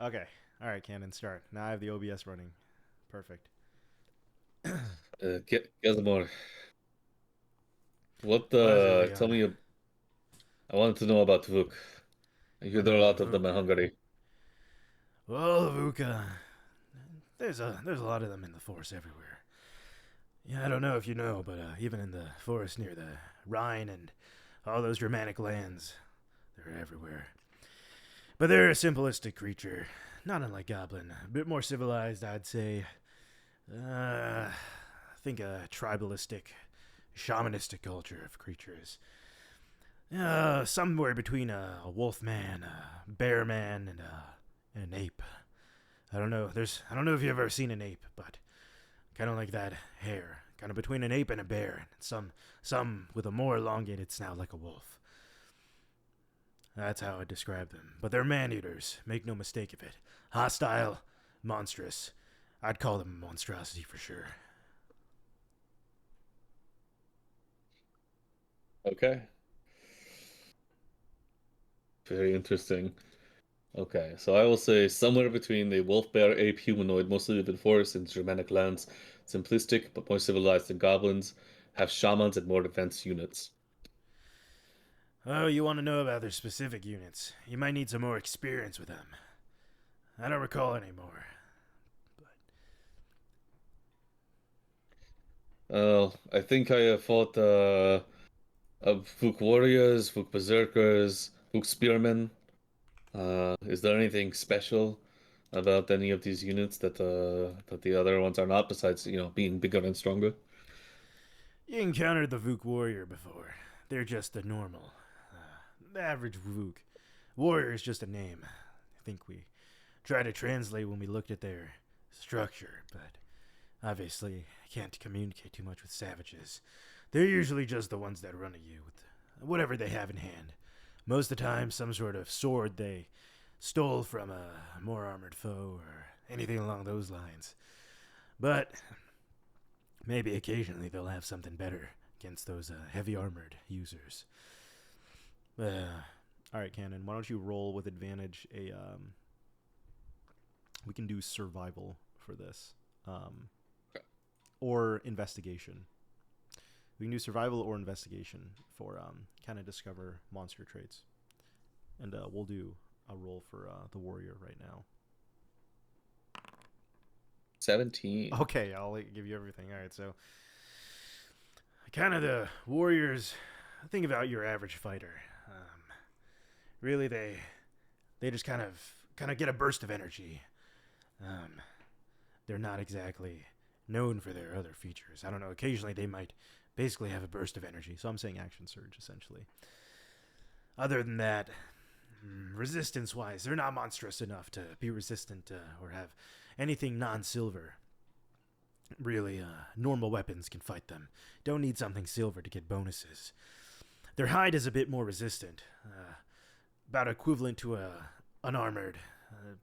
Okay. All right, Cannon, start. Now I have the OBS running. Perfect. Kazimor, What is it, tell Leon? me, I wanted to know about Vuk. I hear there are a Oh, the lot of them Vuk. in Hungary. Well, the Vuka. There's a lot of them in the forest everywhere. Yeah, I don't know if you know, but even in the forest near the Rhine and all those Germanic lands, they're everywhere. But they're a simplistic creature, not unlike Goblin. A bit more civilized, I'd say. I think a tribalistic, shamanistic culture of creatures. Somewhere between a wolf man, a bear man, and an ape. I don't know if you've ever seen an ape, but kind of like that hair, kind of between an ape and a bear. Some with a more elongated snout like a wolf. That's how I describe them. But they're man eaters. Make no mistake of it. Hostile, monstrous. I'd call them a monstrosity for sure. Okay, very interesting. Okay, so I will say somewhere between a wolf, bear, ape, humanoid, mostly live in forests and Germanic lands, simplistic but more civilized than goblins, have shamans and more advanced units. Oh, you want to know about their specific units? You might need some more experience with them. I don't recall anymore. I think I have fought Vuk warriors, Vuk berserkers, Vuk spearmen. Is there anything special about any of these units that the other ones are not, besides, being bigger and stronger? You encountered the Vuk warrior before. They're just the normal, the average Vuk. Warrior is just a name. I think we tried to translate when we looked at their structure, but obviously can't communicate too much with savages. They're usually just the ones that run at you with whatever they have in hand. Most of the time, some sort of sword they stole from a more armored foe or anything along those lines. But maybe occasionally they'll have something better against those heavy armored users. All right, Cannon. Why don't you roll with advantage? We can do survival for this, um, or investigation. We can do survival or investigation for kind of discover monster traits, and we'll do a roll for the warrior right now. 17. Okay, I'll give you everything. All right, so kind of the warriors. Think about your average fighter. Really, they just kind of get a burst of energy. Um, they're not exactly known for their other features. I don't know. Occasionally, they might basically have a burst of energy. So I'm saying action surge essentially. Other than that, resistance wise, they're not monstrous enough to be resistant or have anything non silver. Really, normal weapons can fight them. Don't need something silver to get bonuses. Their hide is a bit more resistant, about equivalent to a unarmored,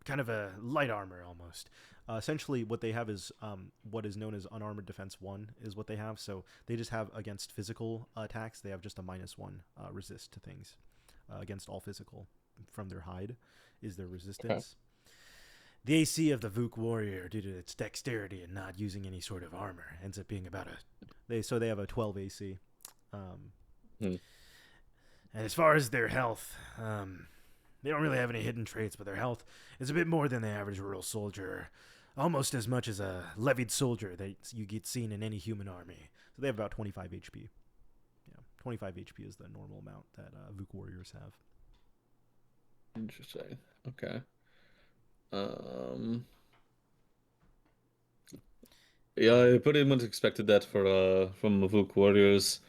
kind of a light armor almost. Essentially, what they have is what is known as unarmored defense one is what they have. So they just have against physical attacks. They have just a -1 resist to things against all physical from their hide is their Okay. resistance. The AC of the Vuk warrior, due to its dexterity and not using any sort of armor, ends up being about a they have a 12 AC. Um, Hmm. and as far as their health, they don't really have any hidden traits, but their health is a bit more than the average rural soldier, almost as much as a levied soldier that you get seen in any human army. So they have about 25 HP. Yeah, 25 HP is the normal amount that Vuk warriors have. Interesting. Okay. Um, yeah, I pretty much expected that for from Vuk warriors.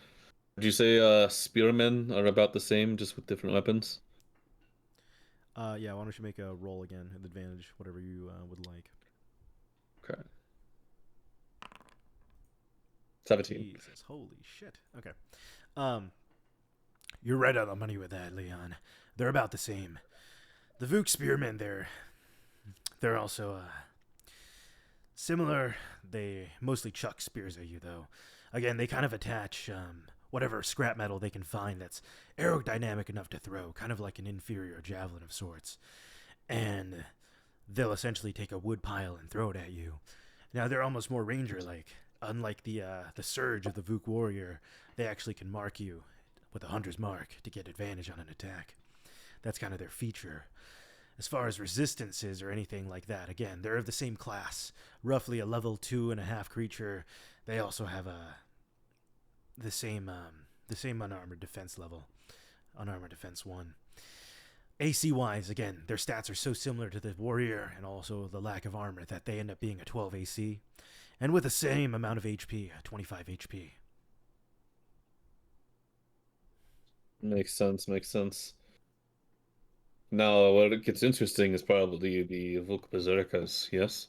Would you say spearmen are about the same, just with different weapons? Yeah, why don't you make a roll again at advantage, whatever you would like. Okay. 17. Jesus, holy shit. Okay. Um, you're right on the money with that, Leon. They're about the same. The Vuk spearmen, they're also similar. They mostly chuck spears at you, though. Again, they kind of attach whatever scrap metal they can find that's aerodynamic enough to throw, kind of like an inferior javelin of sorts. And they'll essentially take a wood pile and throw it at you. Now they're almost more ranger-like. Unlike the surge of the Vuk warrior, they actually can mark you with a hunter's mark to get advantage on an attack. That's kind of their feature. As far as resistances or anything like that, again, they're of the same class, roughly a level 2.5 creature. They also have the same unarmored defense level, unarmored defense 1. AC wise, again, their stats are so similar to the warrior and also the lack of armor that they end up being a 12 AC, and with the same amount of HP, 25 HP. Makes sense, makes sense. Now, what gets interesting is probably the Vuk Berserkers, yes?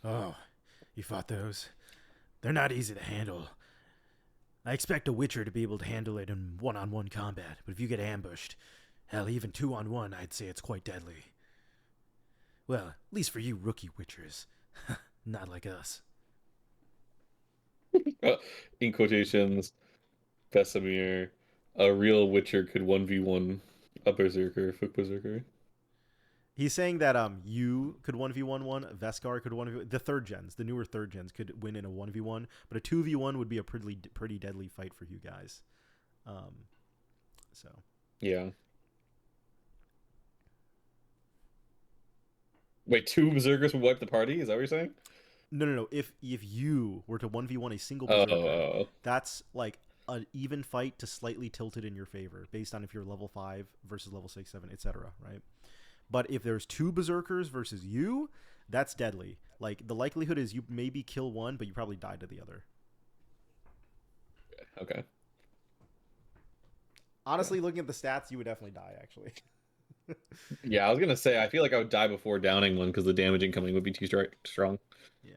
Oh, you fought those? They're not easy to handle. I expect a Witcher to be able to handle it in one-on-one combat, but if you get ambushed, hell, even 2-on-1, I'd say it's quite deadly. Well, at least for you rookie Witchers. Not like us. In quotations, Vesemir, a real Witcher could 1v1 a Berserker, Vuk Berserker. He's saying that you could 1v1 one, Veskar could 1v1, the third gens, the newer third gens could win in a 1v1, but a 2v1 would be a pretty deadly fight for you guys. Um, so Yeah. Wait, two Berserkers would wipe the party? Is that what you're saying? no. If you were to 1v1 a single Oh, berserker, that's like an even fight to slightly tilted in your favor based on if you're level 5 versus level 6, 7, etc., right? But if there's two berserkers versus you, that's deadly. Like the likelihood is you maybe kill one, but you probably die to the other. okay. Honestly, looking at the stats, you would definitely die actually. Yeah, I was gonna say, I feel like I would die before downing one because the damage incoming would be too strong. Yeah.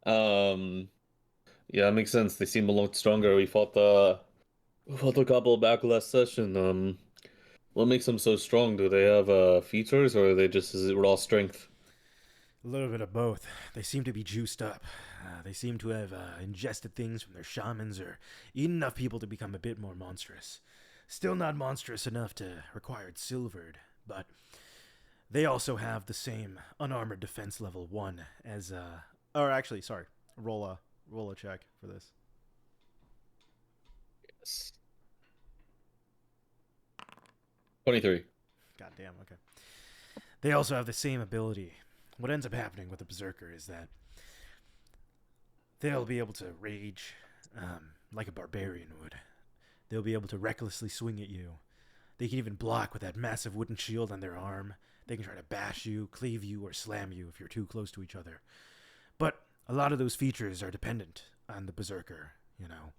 Um, yeah, that makes sense. They seem a lot stronger. We fought a couple back last session. What makes them so strong? Do they have features or are they just is it raw strength? A little bit of both. They seem to be juiced up. They seem to have ingested things from their shamans or eaten enough people to become a bit more monstrous. Still not monstrous enough to require it silvered, but they also have the same unarmored defense level 1 as or actually, sorry, roll a check for this. Yes. 23. God damn, okay. They also have the same ability. What ends up happening with the berserker is that they'll be able to rage like a barbarian would. They'll be able to recklessly swing at you. They can even block with that massive wooden shield on their arm. They can try to bash you, cleave you, or slam you if you're too close to each other. But a lot of those features are dependent on the berserker, you know.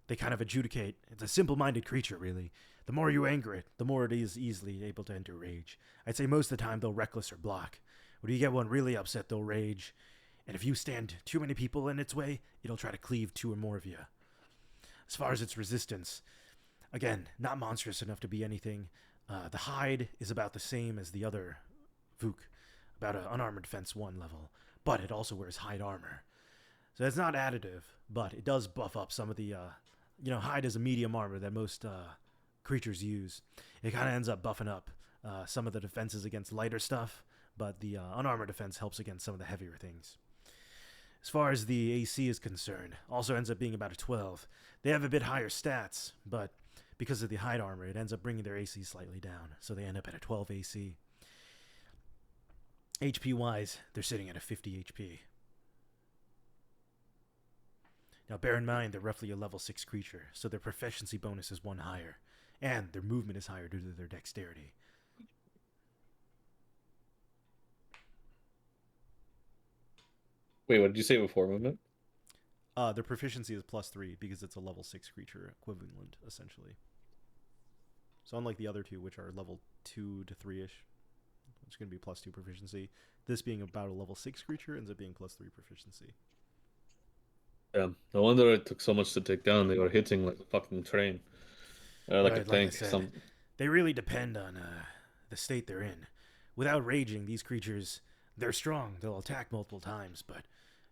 They kind of adjudicate. It's a simple-minded creature, really. The more you anger it, the more it is easily able to enter rage. I'd say most of the time they'll reckless or block. When you get one really upset, they'll rage. And if you stand too many people in its way, it'll try to cleave two or more of you. As far as its resistance, again, not monstrous enough to be anything. The hide is about the same as the other Vuk, about an unarmored defense 1 level, but it also wears hide armor. So it's not additive, but it does buff up some of the, hide is a medium armor that most creatures use. It kind of ends up buffing up some of the defenses against lighter stuff, but the unarmored defense helps against some of the heavier things. As far as the AC is concerned, also ends up being about a 12. They have a bit higher stats, but because of the hide armor, it ends up bringing their AC slightly down, so they end up at a 12 AC. HP wise, they're sitting at a 50 HP. Now bear in mind they're roughly a level 6 creature, so their proficiency bonus is 1 higher, and their movement is higher due to their dexterity. Wait, what did you say before movement? Their proficiency is +3 because it's a level 6 creature equivalent, essentially. So unlike the other two, which are level 2 to 3-ish, it's going to be +2 proficiency. This being about a level 6 creature ends up being +3 proficiency. Yeah, no wonder it took so much to take down. They were hitting like a fucking train. Like a Right, like I tank. said, they really depend on the state they're in. Without raging, these creatures, they're strong. They'll attack multiple times, but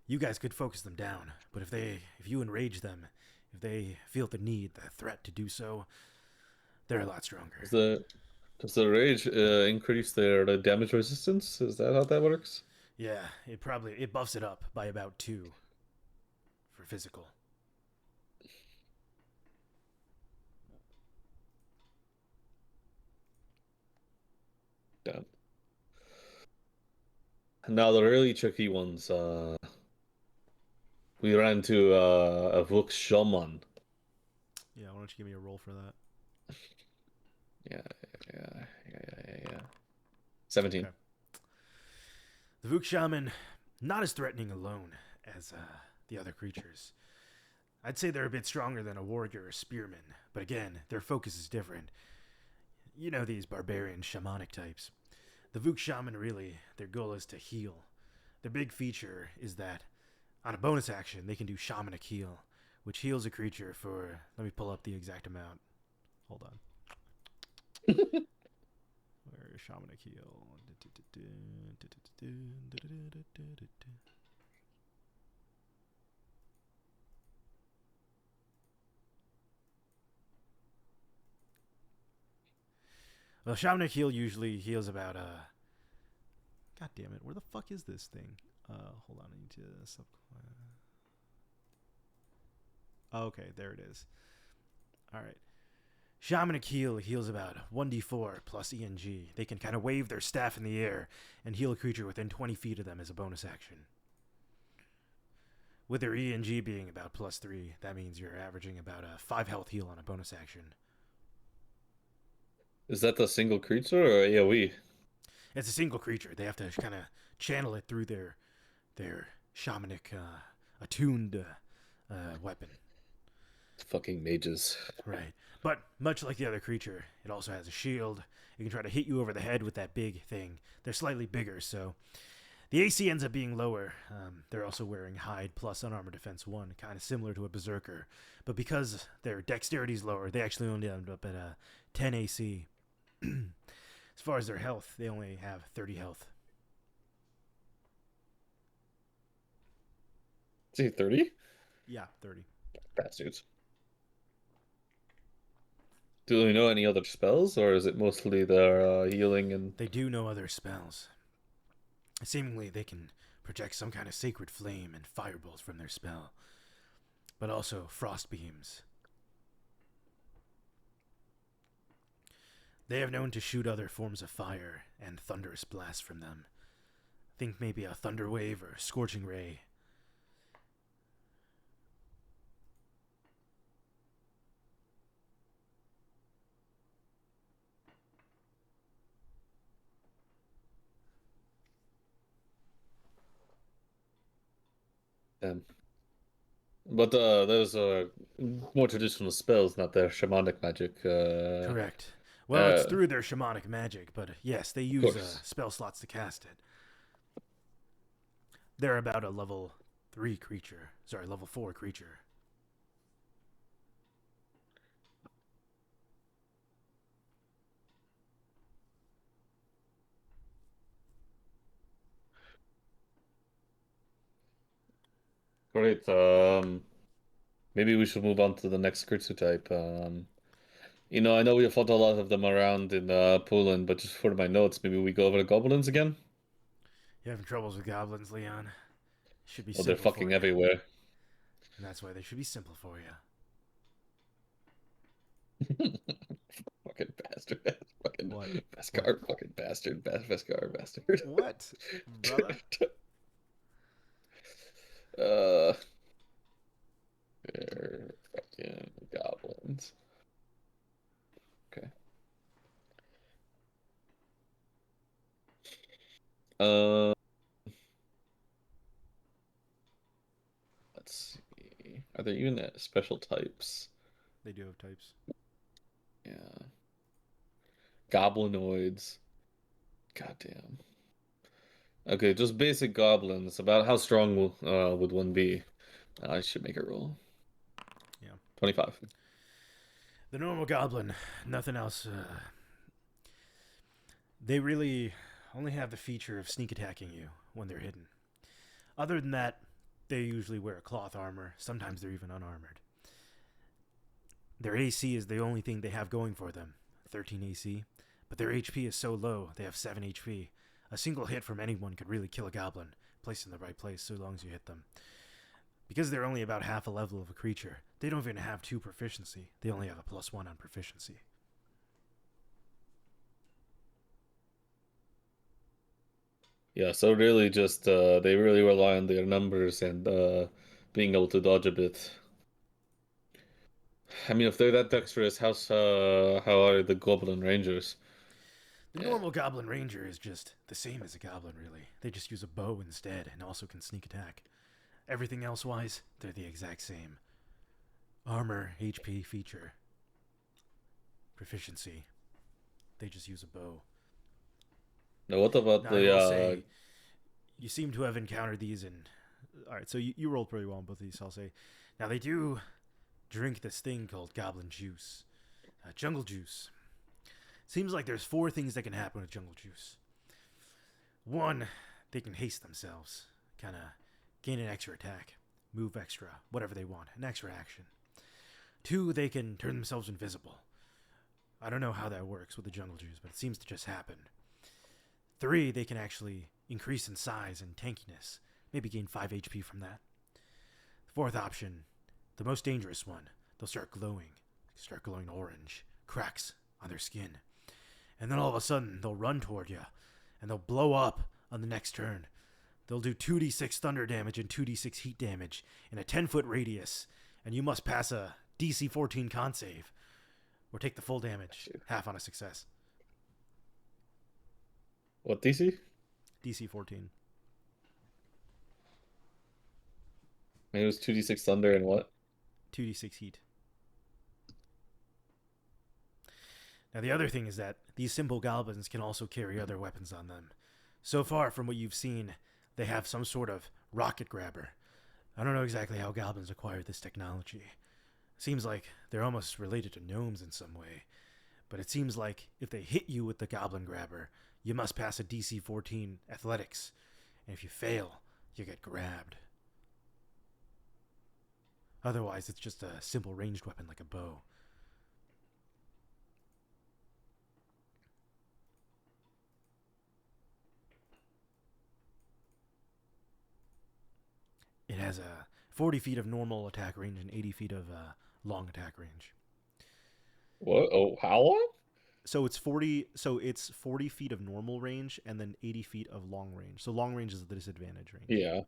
you guys could focus them down. But if you enrage them, if they feel the need, the threat to do so, they're a lot stronger. Does the rage increase their damage resistance? Is that how that works? Yeah, it buffs it up by about 2 for physical. Yeah. Now the really tricky ones. We ran to a Vuk Shaman. Yeah, why don't you give me a roll for that? Yeah, yeah. 17. Okay. The Vuk Shaman, not as threatening alone as the other creatures. I'd say they're a bit stronger than a warrior or spearman, but again, their focus is different. You know these barbarian shamanic types. The Vuk Shaman really, their goal is to heal. Their big feature is that on a bonus action, they can do Shamanic Heal, which heals a creature for. Let me pull up the exact amount. Hold on. Where is Shamanic Heal? Well, Shamanic Heal usually heals about God damn it! Where the fuck is this thing? Hold on, I need to sub. Oh, okay, there it is. All right. Shamanic Heal heals about 1d4 plus ENG. They can kind of wave their staff in the air and heal a creature within 20 feet of them as a bonus action. With their ENG being about +3, that means you're averaging about a 5 health heal on a bonus action. Is that the single creature or AoE? It's a single creature. They have to kind of channel it through their shamanic attuned weapon. Fucking mages. Right. But much like the other creature, it also has a shield. It can try to hit you over the head with that big thing. They're slightly bigger, so the AC ends up being lower. They're also wearing hide plus unarmored defense 1, kind of similar to a berserker. But because their dexterity is lower, they actually only end up at a 10 AC. As far as their health, they only have 30 health. Is he 30? Yeah, 30. Bastards. Do we know any other spells, or is it mostly their healing and... They do know other spells. Seemingly, they can project some kind of sacred flame and fireballs from their spell, but also frost beams. They have known to shoot other forms of fire and thunderous blasts from them. Think maybe a thunder wave or scorching ray. But those are more traditional spells, not their shamanic magic. Correct. Well, it's Of through their shamanic magic, but yes, they use course. spell slots to cast it. They're about a level 3 creature. Sorry, level 4 creature. Great. Maybe we should move on to the next creature type. I know we have fought a lot of them around in Poland, but just for my notes, maybe we go over the goblins again. You having troubles with goblins, Leon? Should be Well, they're simple for fucking you. everywhere. And that's why they should be simple for you. Fucking bastard. Fucking What? What? Beskar. Fucking bastard. Beskar bastard. What? Brother? uh, they're fucking goblins. Okay. Uh, let's see. Are there even special types? They do have types. Yeah. Goblinoids. Goddamn. Okay, just basic goblins. About how strong would one be? I should make a roll. Yeah. 25. The normal goblin, nothing else. They really only have the feature of sneak attacking you when they're hidden. Other than that, they usually wear cloth armor. Sometimes they're even unarmored. Their AC is the only thing they have going for them, 13 AC. but their HP is so low, they have 7 HP. A single hit from anyone could really kill a goblin, placed in the right place so long as you hit them. Because they're only about half a level of a creature, they don't even have 2 proficiency. They only have a +1 on proficiency. Yeah, so really just they really rely on their numbers and being able to dodge a bit. I mean, if they're that dexterous, how are the Goblin Rangers? The Yeah, normal Goblin Ranger is just the same as a Goblin, really. They just use a bow instead and also can sneak attack. Everything else wise, they're the exact same. Armor, HP, feature, proficiency. They just use a bow. now what about Now, I the will say, you seem to have encountered these in. Alright, so you rolled pretty well on both of these, I'll say. Now, they do drink this thing called Goblin Juice. Jungle Juice. Seems like there's 4 things that can happen with Jungle Juice. 1, they can haste themselves. Kind of gain an extra attack. Move extra. Whatever they want. An extra action. 2, they can turn themselves invisible. I don't know how that works with the Jungle Juice, but it seems to just happen. 3, they can actually increase in size and tankiness. Maybe gain 5 HP from that. 4th option, the most dangerous one, they'll start glowing. Start glowing orange. Cracks on their skin. And then all of a sudden, they'll run toward you. And they'll blow up on the next turn. They'll do 2d6 thunder damage and 2d6 heat damage in a 10-foot radius. And you must pass a DC 14 con save. Or take the full damage. Half on a success. what DC? DC 14. Maybe it was 2d6 thunder and what? 2d6 heat. Now, the other thing is that these simple goblins can also carry other weapons on them. So far, from what you've seen, they have some sort of rocket grabber. I don't know exactly how goblins acquired this technology. Seems like they're almost related to gnomes in some way. But it seems like if they hit you with the goblin grabber, you must pass a DC 14 athletics. And if you fail, you get grabbed. Otherwise, it's just a simple ranged weapon like a bow. It has a 40 feet of normal attack range and 80 feet of long attack range. What? Oh, how long? So it's 40. So it's 40 feet of normal range and then 80 feet of long range. So long range is the disadvantage range. Yeah.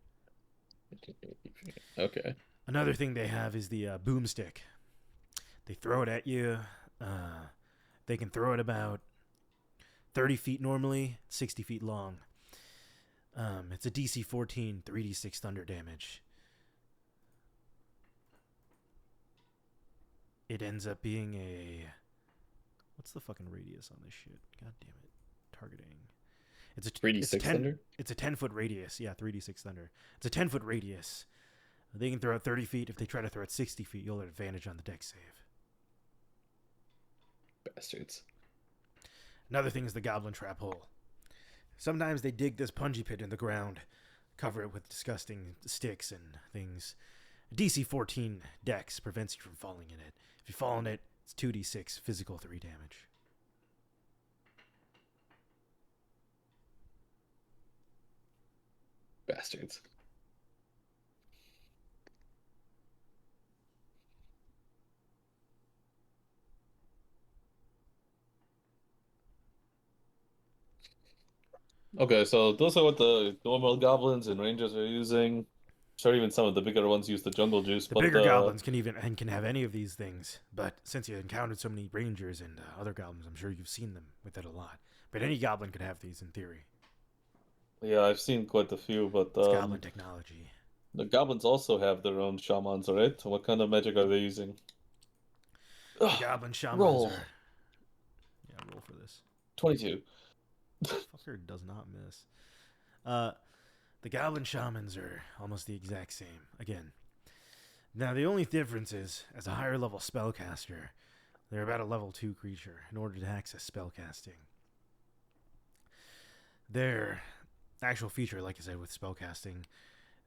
Okay. Another thing they have is the boomstick. They throw it at you. They can throw it about 30 feet normally, 60 feet long. It's a DC 14, 3d6 thunder damage. It ends up being a... What's the fucking radius on this shit? God damn it. Targeting. It's a 3d6 thunder? It's a 10-foot radius. Yeah, 3d6 thunder. It's a 10-foot radius. They can throw it 30 feet. If they try to throw it 60 feet, you'll have advantage on the dex save. Bastards. Another thing is the goblin trap hole. Sometimes they dig this punji pit in the ground, cover it with disgusting sticks and things. DC 14 dex prevents you from falling in it. If you fall in it, it's 2d6 physical 3 damage. Bastards. Okay, so those are what the normal goblins and rangers are using. Sure, even some of the bigger ones use the jungle juice, The but bigger goblins can have any of these things, but since you encountered so many rangers and other goblins, I'm sure you've seen them with it a lot. But any goblin could have these in theory. yeah, I've seen quite a few, but It's goblin technology. the goblins also have their own shamans, right? What kind of magic are they using? The goblin shamans roll. are... Yeah, roll for this. 22. Fucker does not miss. The goblin shamans are almost the exact same. Again. Now, the only difference is, as a higher level spellcaster, they're about a level 2 creature in order to access spellcasting. Their actual feature, like I said, with spellcasting,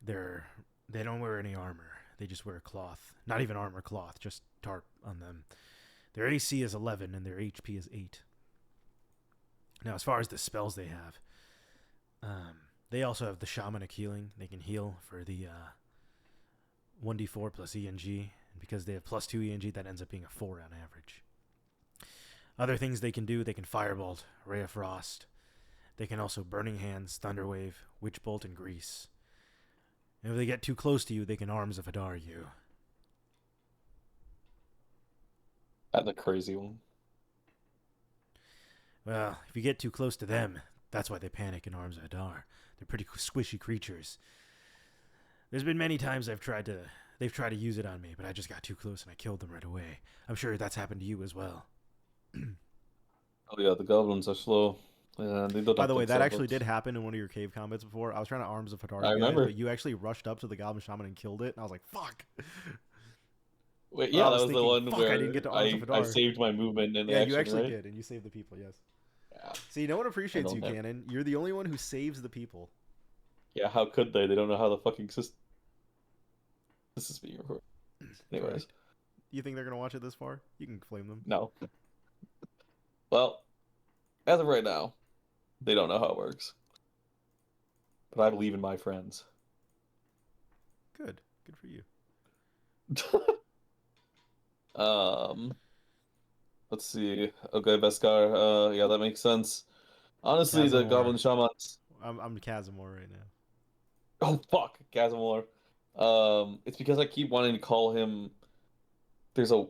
they don't wear any armor. They just wear cloth. Not even armor, cloth, just tarp on them. Their AC is 11 and their HP is 8. Now, as far as the spells they have, they also have the shamanic healing. They can heal for the 1d4 plus ENG. And because they have plus 2 ENG, that ends up being a 4 on average. Other things they can do, they can Firebolt, Ray of Frost. They can also Burning Hands, Thunderwave, Witch Bolt, and Grease. And if they get too close to you, they can Arms of Hadar you. That's a crazy one. Well, if you get too close to them, that's why they panic in Arms of Hadar. They're pretty squishy creatures. There's been many times they've tried to use it on me, but I just got too close and I killed them right away. I'm sure that's happened to you as well. Oh yeah, the goblins are slow. Yeah, they don't By have the way, big that actually suppers. did happen in one of your cave combats before. I was trying to Arms of Hadar I you guys, remember. but you actually rushed up to the Goblin Shaman and killed it, and I was like, fuck! Wait, I yeah, that was was the thinking, one fuck, I where didn't get to Arms of I Hadar. saved my movement in Yeah, you action, actually right? did, and you saved the people, yes. Yeah. See, no one I appreciates you, don't have. Cannon. You're the only one who saves the people. Yeah, how could they? They don't know how the fucking system. This is being recorded. Anyways, Correct. You think they're going to watch it this far? You can flame them. no. Well, as of right now, they don't know how it works. But I believe in my friends. Good. Good for you. um, let's see. Okay, Beskar. Yeah, that makes sense. Honestly, the Kazimor. Goblin Shamans. I'm Kazimor right now. Oh fuck, Kazimor. It's because I keep wanting to call him. There's the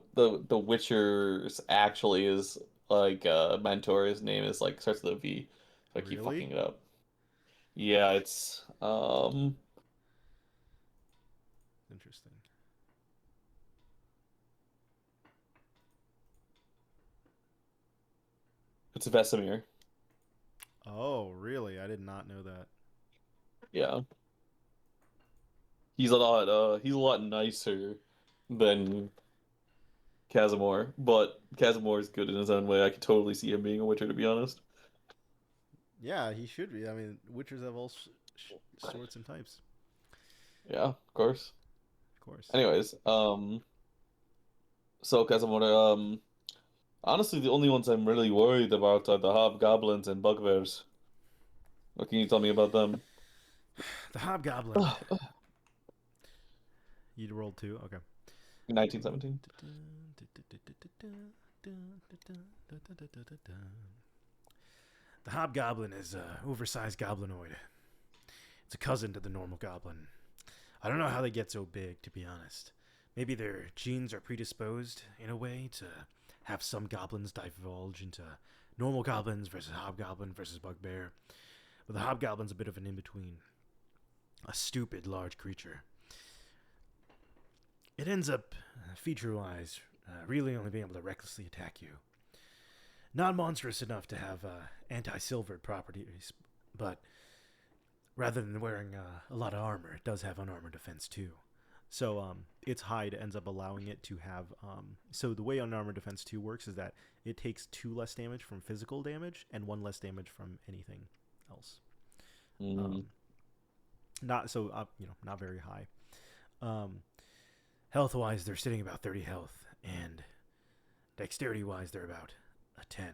Witcher's actually is like mentor. His name is like starts with a V. So I keep Really? fucking it up. Yeah, Interesting. it's Vesemir. Oh, really? I did not know that. Yeah. He's a lot nicer than Kazimor, but Kazimor is good in his own way. I could totally see him being a Witcher, to be honest. Yeah, he should be. I mean, Witchers have all sorts and types. Yeah, of course. Of course. Anyways, so Kazimor, honestly, the only ones I'm really worried about are the hobgoblins and bugbears. What can you tell me about them? The Hobgoblin. You rolled 2? Okay. 1917. The Hobgoblin is an oversized goblinoid. It's a cousin to the normal goblin. I don't know how they get so big, to be honest. Maybe their genes are predisposed, in a way, to have some goblins divulge into normal goblins versus hobgoblin versus bugbear. But the hobgoblin's a bit of an in-between. A stupid large creature. It ends up, feature-wise, really only being able to recklessly attack you. Not monstrous enough to have anti-silvered properties, but rather than wearing a lot of armor, it does have unarmored defense too. So its hide ends up allowing it to have... so the way unarmored defense 2 works is that it takes 2 less damage from physical damage and 1 less damage from anything else. Not so, not very high. Health-wise, they're sitting about 30 health, and dexterity-wise, they're about a 10.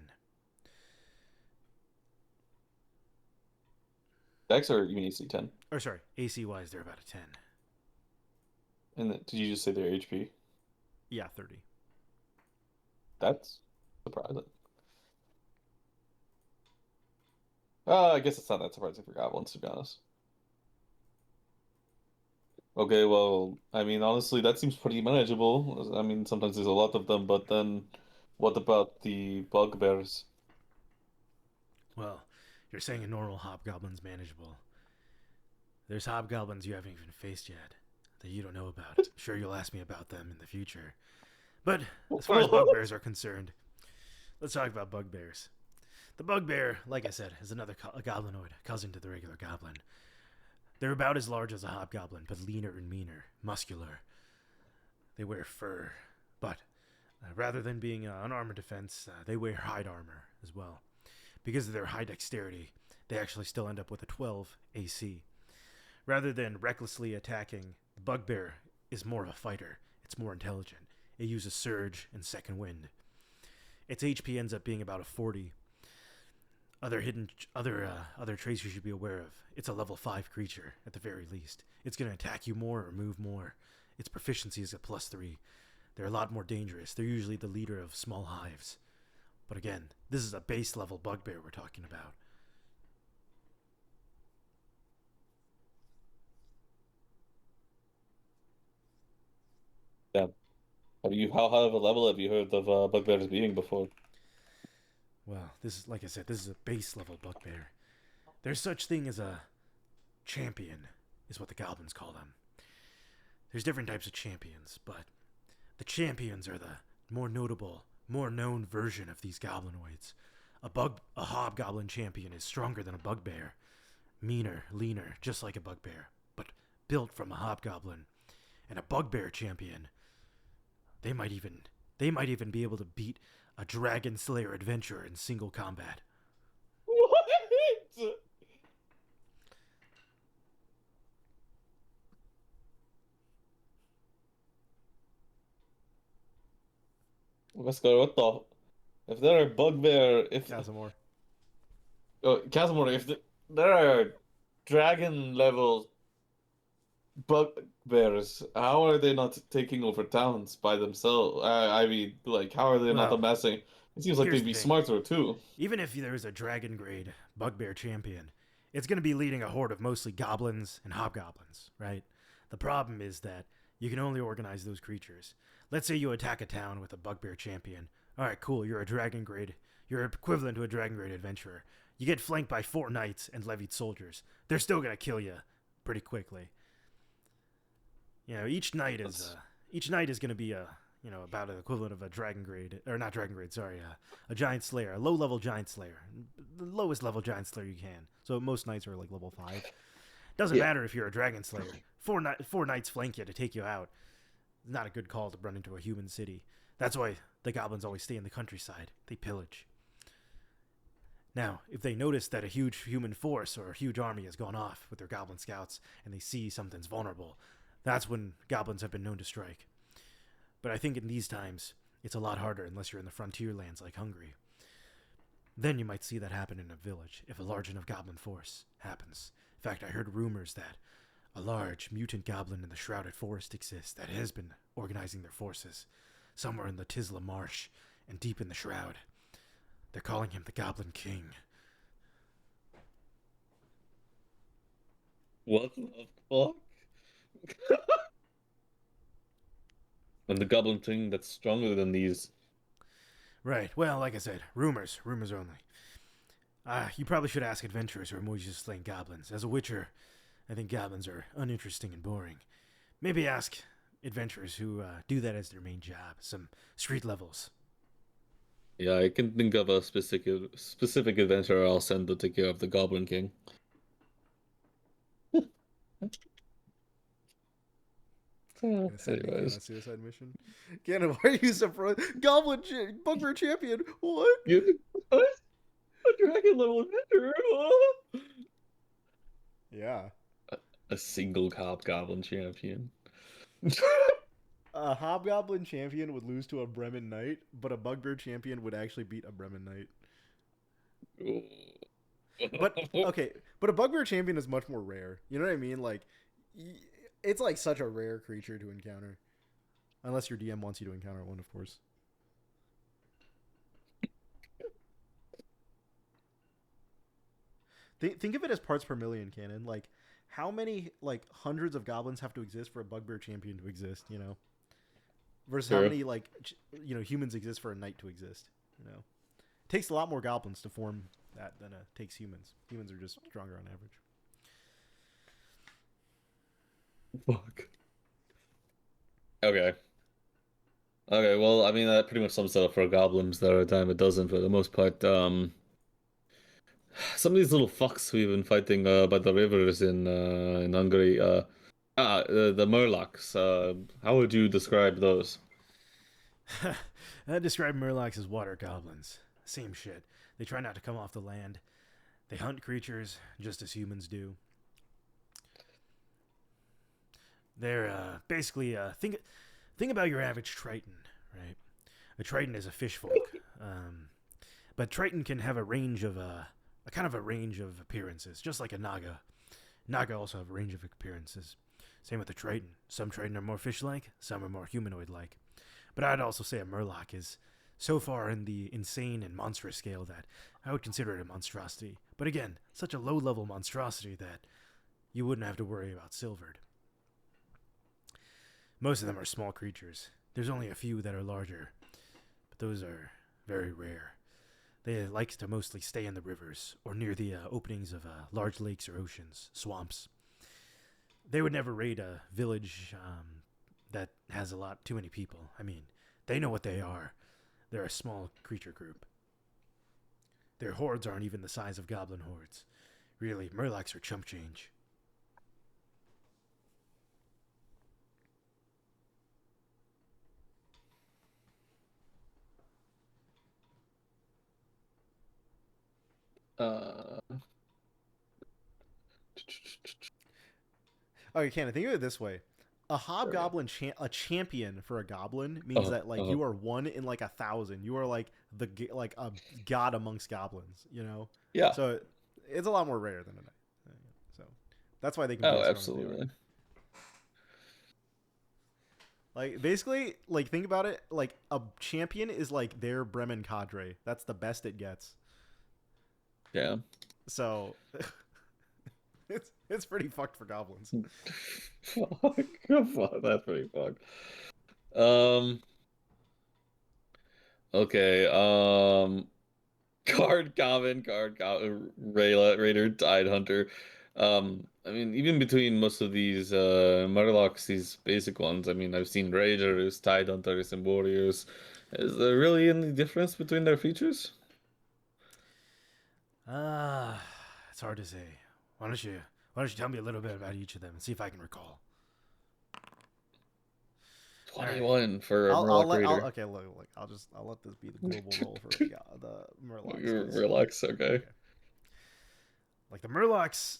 Dex or even AC 10? Or sorry, AC-wise, they're about a 10. And did you just say their HP? Yeah, 30. That's surprising. I guess it's not that surprising for goblins, to be honest. Okay, well, I mean, honestly, that seems pretty manageable. I mean, sometimes there's a lot of them, but then what about the bugbears? Well, you're saying a normal hobgoblin's manageable. There's hobgoblins you haven't even faced yet that you don't know about. I'm sure you'll ask me about them in the future. But as far as bugbears are concerned, let's talk about bugbears. The bugbear, like I said, is another goblinoid, cousin to the regular goblin. They're about as large as a hobgoblin, but leaner and meaner, muscular. They wear fur, but rather than being unarmored defense, they wear hide armor as well. Because of their high dexterity, they actually still end up with a 12 AC. Rather than recklessly attacking, the bugbear is more of a fighter. It's more intelligent. It uses surge and second wind. Its HP ends up being about a 40. Other traits you should be aware of. It's a level 5 creature at the very least. It's going to attack you more or move more. Its proficiency is a +3. They're a lot more dangerous. They're usually the leader of small hives. But again, this is a base level bugbear we're talking about. Yeah. How high of a level have you heard of bugbears being before? Well, this is, like I said, this is a base level bugbear. There's such thing as a champion, is what the goblins call them. There's different types of champions, but the champions are the more notable, more known version of these goblinoids. A hobgoblin champion is stronger than a bugbear, meaner, leaner, just like a bugbear, but built from a hobgoblin. And a bugbear champion, they might even be able to beat a dragon slayer adventurer in single combat. What? Oscar, what the? If there are bugbear, if Kazimor. Kazimor, there are dragon level bugbears, how are they not taking over towns by themselves? I mean, like, how are they not Well, amassing? It seems like here's they'd the be thing. smarter too. Even if there's a dragon grade bugbear champion, it's going to be leading a horde of mostly goblins and hobgoblins, right? The problem is that you can only organize those creatures. Let's say you attack a town with a bugbear champion. All right, cool. You're a dragon grade. You're equivalent to a dragon grade adventurer. You get flanked by 4 knights and levied soldiers. They're still going to kill you pretty quickly. You know, each knight is going to be about an equivalent of a dragon grade, or not dragon grade, sorry, a giant slayer, a low level giant slayer, the lowest level giant slayer you can. So most knights are like level 5. Doesn't Yeah. matter if you're a dragon slayer. Four knights flank you to take you out. It's not a good call to run into a human city. That's why the goblins always stay in the countryside. They pillage. Now, if they notice that a huge human force or a huge army has gone off with their goblin scouts and they see something's vulnerable, that's when goblins have been known to strike. But I think in these times, it's a lot harder unless you're in the frontier lands like Hungary. Then you might see that happen in a village if a large enough goblin force happens. In fact, I heard rumors that a large mutant goblin in the Shrouded Forest exists that has been organizing their forces somewhere in the Tisla Marsh and deep in the Shroud. They're calling him the Goblin King. What the fuck? And the goblin thing that's stronger than these. Right, well, like I said, rumors only. You probably should ask adventurers who are more used to slaying goblins. As a witcher, I think goblins are uninteresting and boring. Maybe ask adventurers who do that as their main job, some street levels. Yeah, I can think of a specific adventurer I'll send to take care of the Goblin King. Gonna send Nikki on Anyways, a suicide mission. Cannon, why are you surprised? Bugbear champion. What? you what? A dragon level adventurer? What? Yeah. A single hobgoblin champion. A hobgoblin champion would lose to a Bremen knight, but a bugbear champion would actually beat a Bremen knight. But okay, but a bugbear champion is much more rare. You know what I mean? Like, it's like such a rare creature to encounter, unless your DM wants you to encounter one, of course. Think of it as parts per million, Cannon. Like, how many like hundreds of goblins have to exist for a bugbear champion to exist? You know, versus how Sure. many like humans exist for a knight to exist. You know, it takes a lot more goblins to form that than it takes humans. Humans are just stronger on average. Fuck. Okay. Okay, well, I mean, that pretty much sums it up for goblins. There are a dime a dozen for the most part. Some of these little fucks we've been fighting by the rivers in Hungary. The Murlocs. How would you describe those? I describe Murlocs as water goblins. Same shit. They try not to come off the land. They hunt creatures just as humans do. They're basically think about your average Triton, right? A Triton is a fish folk, but Triton can have a range of a kind of a range of appearances, just like a Naga. Naga also have a range of appearances. Same with the Triton. Some Triton are more fish-like, some are more humanoid-like. But I'd also say a Murloc is so far in the insane and monstrous scale that I would consider it a monstrosity. But again, such a low-level monstrosity that you wouldn't have to worry about silvered. Most of them are small creatures. There's only a few that are larger, but those are very rare. They like to mostly stay in the rivers or near the openings of large lakes or oceans, swamps. They would never raid a village that has a lot too many people. I mean, they know what they are. They're a small creature group. Their hordes aren't even the size of goblin hordes. Really, Murlocs are chump change. Uh, Okay, can I think of it this way? A there hobgoblin, a champion for a goblin we means go. that like you are one in like 1,000. You are like like a god amongst goblins. You know, Yeah. so it's a lot more rare than a knight. So that's why they can be Oh, as strong as they are. absolutely. Like basically, like think about it. Like a champion is like their Bremen cadre. That's the best it gets. Yeah. So it's pretty fucked for goblins. Fuck. Fuck. That's pretty fucked. Um. Okay. Raider, Tide Hunter. I mean, even between most of these Murlocs, these basic ones, I mean, I've seen Raiders, Tide Hunters, and Warriors. Is there really any difference between their features? Ah, it's hard to say. Why don't you Why don't you tell me a little bit about each of them and see if I can recall? All right. 21 for a Murloc Raider. Okay, look. I'll let this be the global roll for the Murlocs. Relax, okay. Okay. Like the Murlocs,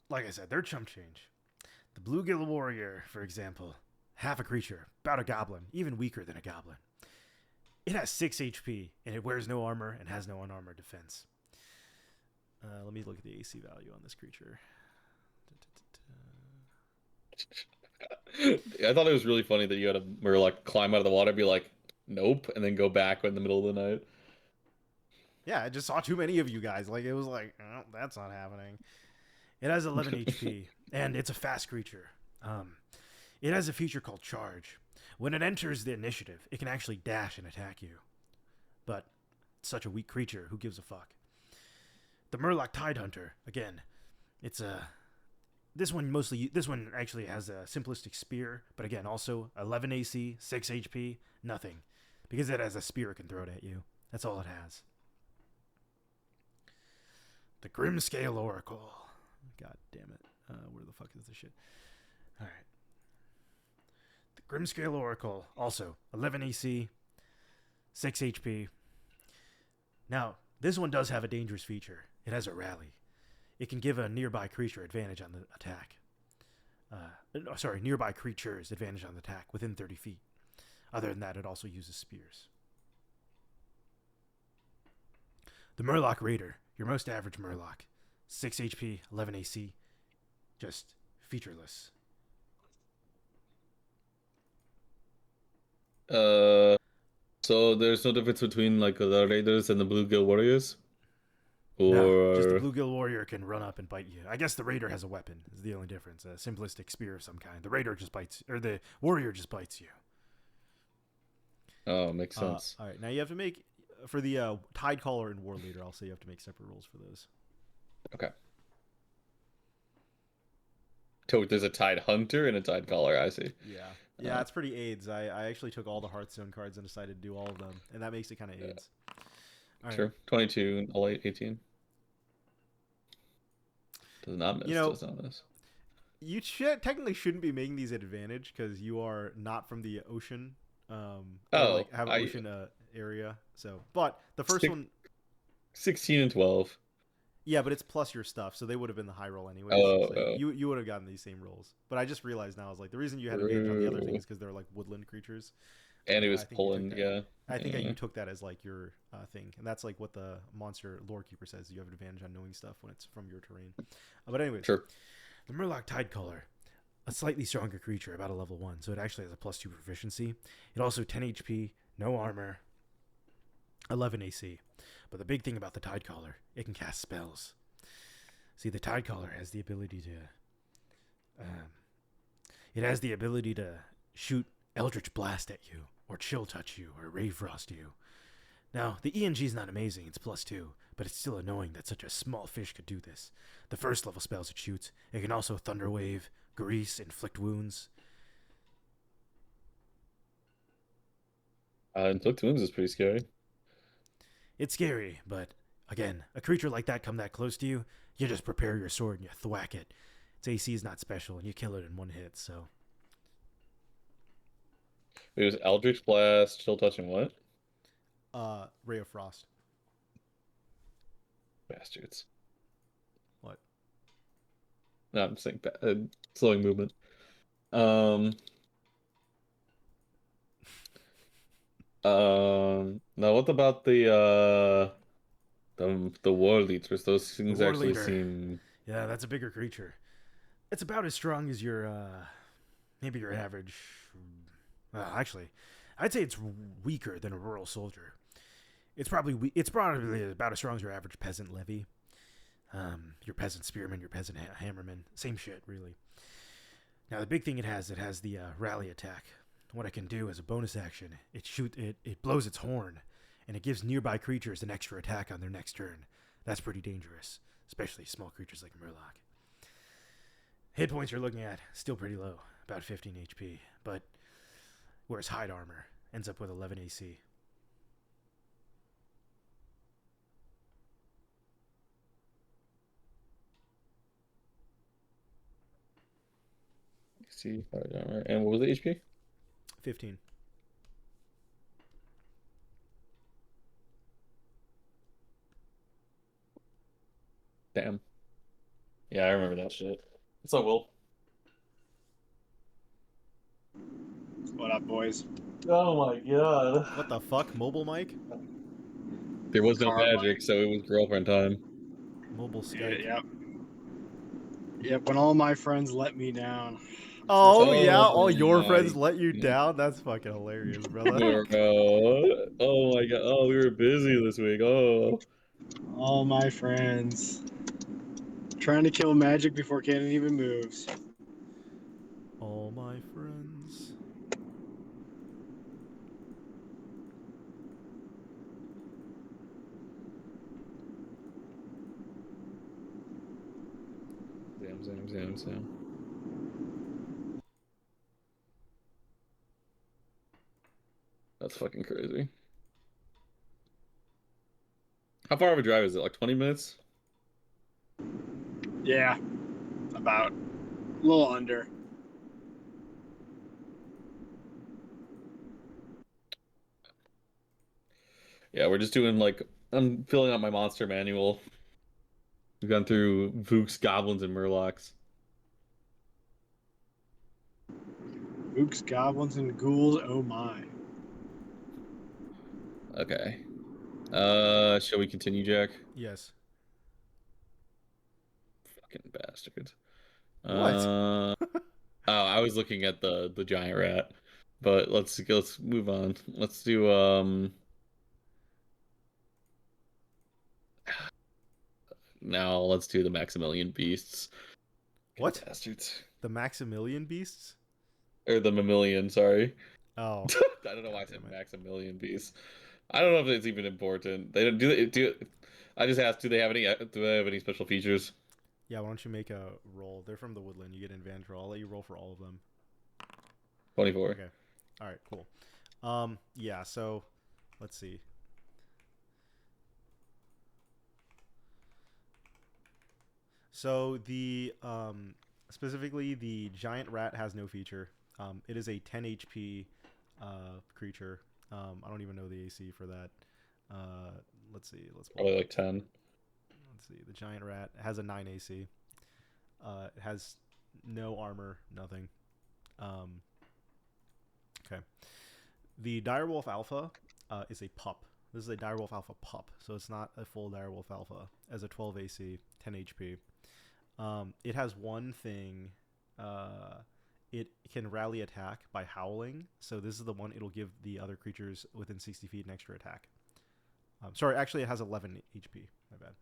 like I said, they're chump change. The Bluegill Warrior, for example, half a creature, about a goblin, even weaker than a goblin. It has 6 HP, and it wears no armor and has no unarmored defense. Let me look at the AC value on this creature. I thought it was really funny that you had a Murloc climb out of the water, be like, nope, and then go back in the middle of the night. Yeah, I just saw too many of you guys. Like, it was like, oh, that's not happening. It has 11 HP, and it's a fast creature. It has a feature called Charge. When it enters the initiative, it can actually dash and attack you. But it's such a weak creature, who gives a fuck? The Murloc Tide Hunter, again, it's a this one actually has a simplistic spear, but again, also 11 AC, 6 HP, nothing, because it has a spear it can throw it at you. That's all it has. The Grimscale Oracle. God damn it. Where the fuck is this shit? All right. The Grimscale Oracle, also 11 AC, 6 HP. Now, this one does have a dangerous feature. It has a rally. It can give a nearby creature advantage on the attack. Nearby creatures advantage on the attack within 30 feet. Other than that, it also uses spears. The Murloc Raider, your most average Murloc. 6 HP, 11 AC. Just featureless. Uh, so there's no difference between like the Raiders and the Bluegill Warriors? No, just the Or Bluegill Warrior can run up and bite you. I guess the Raider has a weapon, is the only difference. A simplistic spear of some kind. The Raider just bites, or the Warrior just bites you. oh, makes sense. All right, now you have to make, for the Tide Caller and War Leader, I'll say you have to make separate rules for those. Okay. So there's a Tide Hunter and a Tide Caller, I see. Yeah. Yeah, it's pretty AIDS. I actually took all the Hearthstone cards and decided to do all of them, and that makes it kind of AIDS. All right. Sure. 22, 18. Does not miss, You know, does not miss. you technically shouldn't be making these at advantage because you are not from the ocean, or like have an ocean area. So, but the first one, 16 and 12. yeah, but it's plus your stuff, so they would have been the high roll anyways. Oh, So oh. you would have gotten these same rolls. But I just realized now, I was like, the reason you had advantage on the other thing is because they're like woodland creatures. And he Yeah, was I think you took pulling, that. yeah. I think Yeah. you took that as like your thing, and that's like what the monster lore keeper says. You have an advantage on knowing stuff when it's from your terrain. But anyways, Sure. the Murloc Tidecaller, a slightly stronger creature, about a level 1, so it actually has a +2 proficiency. It also 10 HP, no armor, 11 AC. But the big thing about the Tidecaller, it can cast spells. See, the Tidecaller has the ability to, um, it has the ability to shoot Eldritch Blast at you, or Chill Touch you, or Ray Frost you. Now, the ENG is not amazing, it's +2, but it's still annoying that such a small fish could do this. The first level spells it shoots, it can also Thunder Wave, Grease, Inflict Wounds. Inflict wounds is pretty scary. It's scary, but again, a creature like that come that close to you, you just prepare your sword and you thwack it. Its AC is not special, and you kill it in one hit, so. It was Eldritch Blast, Chill Touch, and what? Ray of Frost. Bastards. What? No, I'm saying slowing movement. Um, now what about the war leechers? Those The things War actually Leader. seem Yeah, that's a bigger creature. It's about as strong as your, maybe your average. Actually, I'd say it's weaker than a rural soldier. It's probably about as strong as your average peasant levy. Your peasant spearman, your peasant hammerman, same shit, really. Now the big thing it has the rally attack. What it can do as a bonus action, it blows its horn, and it gives nearby creatures an extra attack on their next turn. That's pretty dangerous, especially small creatures like Murloc. Hit points you're looking at still pretty low, about 15 HP, but wears hide armor, ends up with 11 AC. see. And what was the HP? 15. Damn. Yeah, I remember that shit. What's up, Will? What up, boys? Oh my god. What the fuck? Mobile mic? There was no Car magic, bike. so it was girlfriend time. Mobile Skype. Yep. Yep. When all my friends let me down. Oh yeah, Oh all your friends my let you down? That's fucking hilarious, brother. bro. Oh my god. Oh, we were busy this week. Oh. All my friends trying to kill magic before Cannon even moves. All my friends. Zam. That's fucking crazy. How far of a drive is it? Like 20 minutes? Yeah, about a little under. Yeah, we're just doing like I'm filling out my monster manual. We've gone through Vooks, Goblins, and Murlocs. Ooks, goblins, and ghouls. Oh my. Okay. Shall we continue, Jack? Yes. Fucking bastard. What? Oh, I was looking at the giant rat. But let's move on. Let's do now let's do the Maximilian beasts. Good What? bastards. The Maximilian beasts? Or the mammalian, sorry. Oh. I don't know why I said Damn it. Maximilian beasts. I don't know if it's even important. They don't do. I just asked, do they have any special features? Yeah, why don't you make a roll? They're from the woodland. You get an advantage roll. I'll let you roll for all of them. 24. Okay. All right, cool. Yeah, so let's see. So the specifically the giant rat has no feature. It is a 10 HP creature. I don't even know the AC for that. Let's see. Let's pull it Probably up. like 10. Let's see. The giant rat has a 9 AC. It has no armor, nothing. Okay. The Direwolf Alpha is a pup. This is a Direwolf Alpha pup, so it's not a full Direwolf Alpha. As a 12 AC, 10 HP. It has one thing. It can rally attack by howling. So this is the one it'll give the other creatures within 60 feet an extra attack. Sorry, actually it has 11 HP. My bad.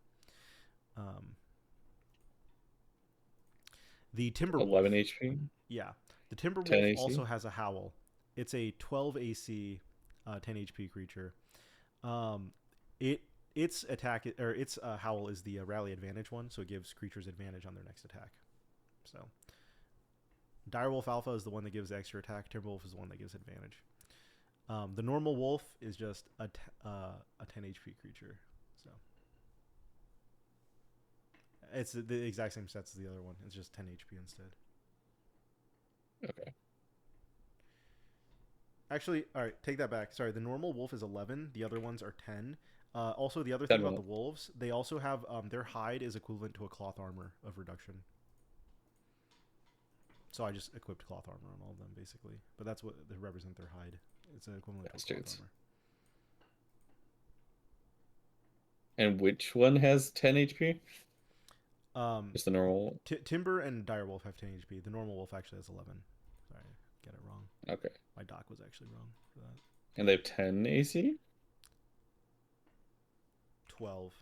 The Timberwolf. 11 HP. Yeah. The 10 Timberwolf AC? also has a howl. It's a 12 AC, 10 HP creature. Its attack or its howl is the rally advantage one, so it gives creatures advantage on their next attack. So, Direwolf Alpha is the one that gives extra attack. Timberwolf is the one that gives advantage. The normal wolf is just a 10 HP creature. So, it's the exact same sets as the other one. It's just 10 HP instead. Okay. Actually, all right, take that back. Sorry, the normal wolf is 11. The other ones are 10. Also, the other thing about the wolves, they also have their hide is equivalent to a cloth armor of reduction. So I just equipped cloth armor on all of them, basically. But that's what they represent their hide. It's an equivalent to cloth armor. And which one has 10 HP? Just the normal. Timber and Direwolf have 10 HP. The normal wolf actually has 11. Sorry, get it wrong. Okay. My doc was actually wrong for that. And they have 10 AC? 12.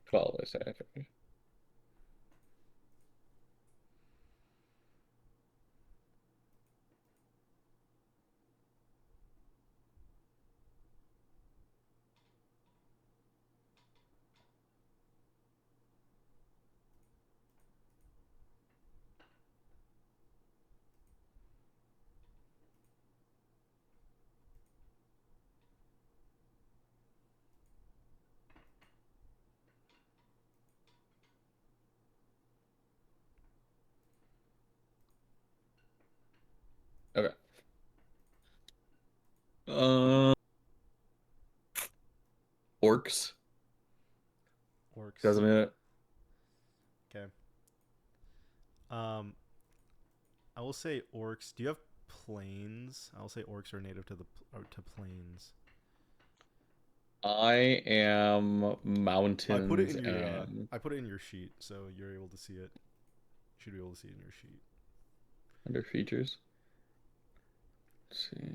12, I say. Okay. Okay. Orcs. Orcs. Doesn't it? Okay. I will say orcs. Do you have plains? I will say orcs are native to to plains. I am mountains. I put it in your and... I put it in your sheet, so you're able to see it. You should be able to see it in your sheet. Under features. Let's see.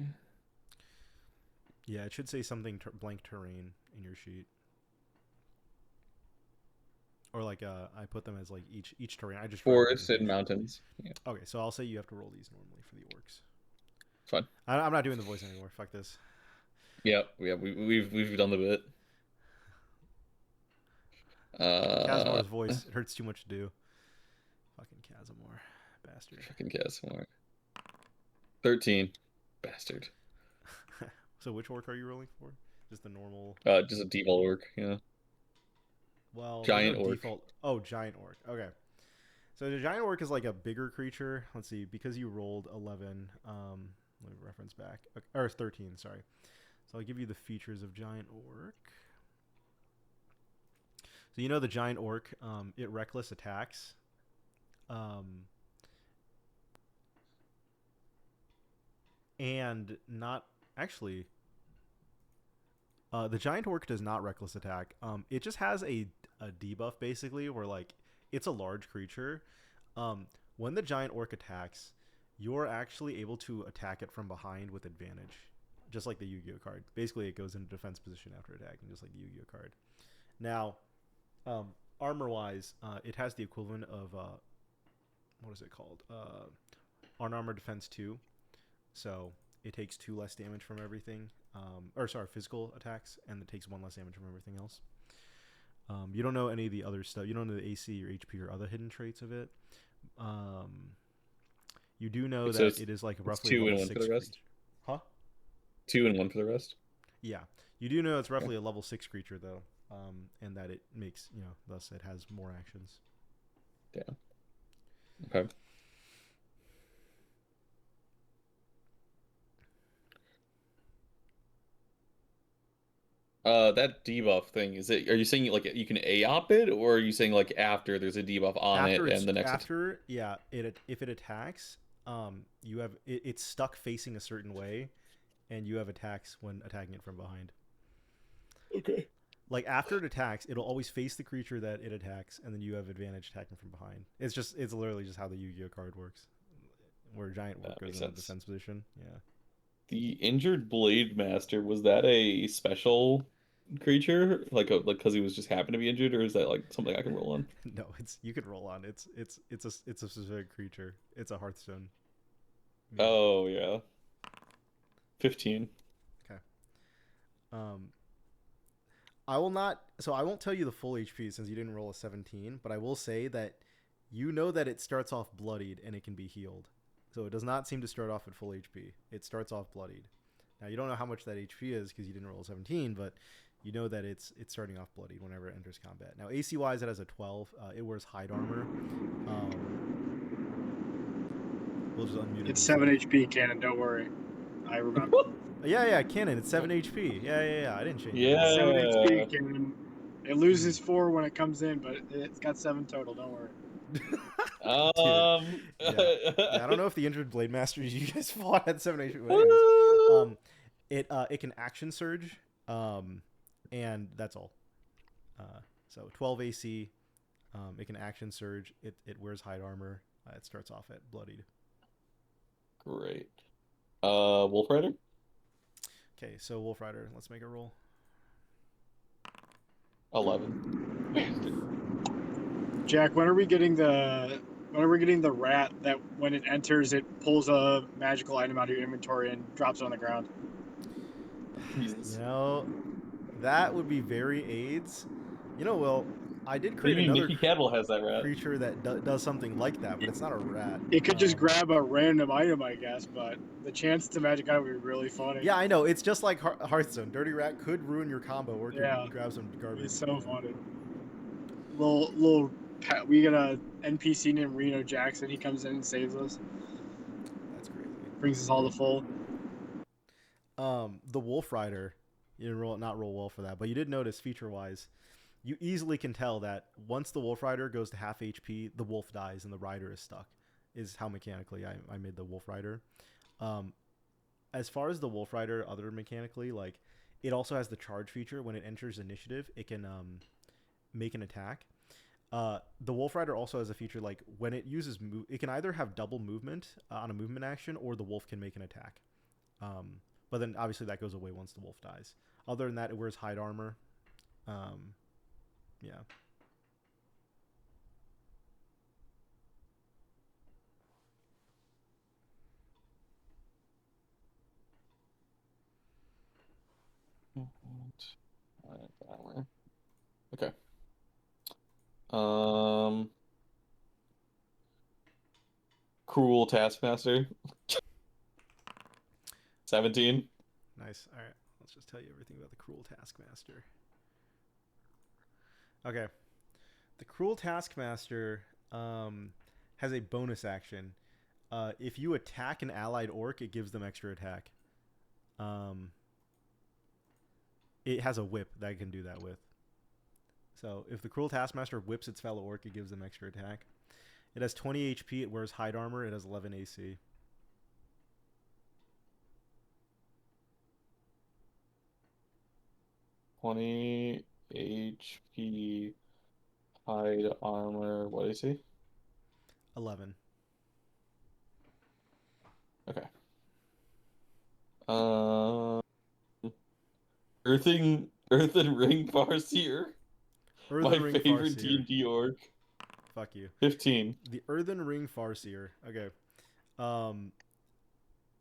Yeah, it should say something blank terrain in your sheet. Or like I put them as like each terrain. I just forests and mountains. Yeah. Okay, so I'll say you have to roll these normally for the orcs. Fine. I'm not doing the voice anymore. Fuck this. Yeah, we've done the bit. Kazimor's voice. It hurts too much to do. Fucking Kazimor, bastard. Fucking Kazimor. 13, bastard. So which orc are you rolling for? Just the normal. Just a default orc. Yeah. Well, giant orc. Default... Oh, giant orc. Okay. So the giant orc is like a bigger creature. Let's see, because you rolled 11. Let me reference back. Or 13, sorry. So I'll give you the features of giant orc. So you know the giant orc, it reckless attacks. And not actually. The giant orc does not reckless attack. It just has a debuff basically where like it's a large creature. When the giant orc attacks, you're actually able to attack it from behind with advantage, just like the Yu-Gi-Oh card. Basically, it goes into defense position after attacking, just like the Yu-Gi-Oh card. Now, armor-wise, it has the equivalent of what is it called? Unarmored defense 2. So it takes 2 less damage from everything. Physical attacks, and it takes 1 less damage from everything else. You don't know any of the other stuff. You don't know the AC or HP or other hidden traits of it. You do know so that it is like roughly 2 level and 1 6 for the rest. creature. Huh? 2 and 1 for the rest. Yeah, you do know it's roughly a level 6 creature though, and that it makes thus it has more actions. Yeah. Okay. That debuff thing, are you saying like you can AOP it, or are you saying like after there's a debuff on it and the next if it attacks, it's stuck facing a certain way, and you have attacks when attacking it from behind. Okay. Like after it attacks, it'll always face the creature that it attacks, and then you have advantage attacking from behind. It's literally just how the Yu-Gi-Oh card works, where Giant Warp That goes makes in a sense. defense position. Yeah. The injured Blade Master, was that a special creature? Like because he was just happened to be injured, or is that like something I can roll on? No, you could roll on. It's a specific creature. It's a Hearthstone. Yeah. Oh yeah. 15. Okay. Um, I will not. So I won't tell you the full HP since you didn't roll a 17. But I will say that you know that it starts off bloodied and it can be healed. So it does not seem to start off at full HP. It starts off bloodied. Now you don't know how much that HP is because you didn't roll a 17, but you know that it's starting off bloodied whenever it enters combat. Now AC wise, it has a 12. It wears hide armor. We'll just unmute it. It's 7 HP, Cannon. Don't worry. I remember. Yeah, cannon. It's 7 HP. Yeah. I didn't change it. Yeah. 7 HP, Cannon. It loses 4 when it comes in, but it's got 7 total. Don't worry. Yeah, I don't know if the injured Blade Masters you guys fought had 7 HP. But anyways, it can action surge, and that's all. So 12 AC. It can action surge. It wears hide armor. It starts off at bloodied. Great. Wolf Rider? Okay, so Wolf Rider, let's make a roll. 11. Jack, when are we getting the rat that when it enters it pulls a magical item out of your inventory and drops it on the ground? Jesus. You know, that would be very AIDS. You know, Will, I did What do create you mean another Mickey Cabell has that rat? creature that does something like that, but it's not a rat. It could just grab a random item, I guess, but the chance to magic item would be really funny. Yeah, I know. It's just like Hearthstone. Dirty Rat could ruin your combo or could Yeah. grab some garbage. It's so funny. We got a NPC named Reno Jackson. He comes in and saves us. That's crazy. Brings us all to full. The Wolf Rider, you didn't not roll well for that, but you did notice feature-wise, you easily can tell that once the Wolf Rider goes to half HP, the wolf dies and the rider is stuck. Is how mechanically I made the Wolf Rider. As far as the Wolf Rider, other mechanically, like it also has the charge feature. When it enters initiative, it can make an attack. The Wolf Rider also has a feature like when it uses it can either have double movement on a movement action, or the wolf can make an attack. But then obviously that goes away once the wolf dies. Other than that, it wears hide armor. Yeah. Okay. Cruel Taskmaster. 17. Nice. All right. Let's just tell you everything about the Cruel Taskmaster. Okay. The Cruel Taskmaster has a bonus action. If you attack an allied orc, it gives them extra attack. It has a whip that it can do that with. So if the Cruel Taskmaster whips its fellow orc, it gives them extra attack. It has 20 HP. It wears hide armor. It has 11 AC. HP, hide armor. What is he? 11. Okay. Earthen Ring Farseer. My Ring favorite Farseer. D&D orc. Fuck you. 15. The Earthen Ring Farseer. Okay.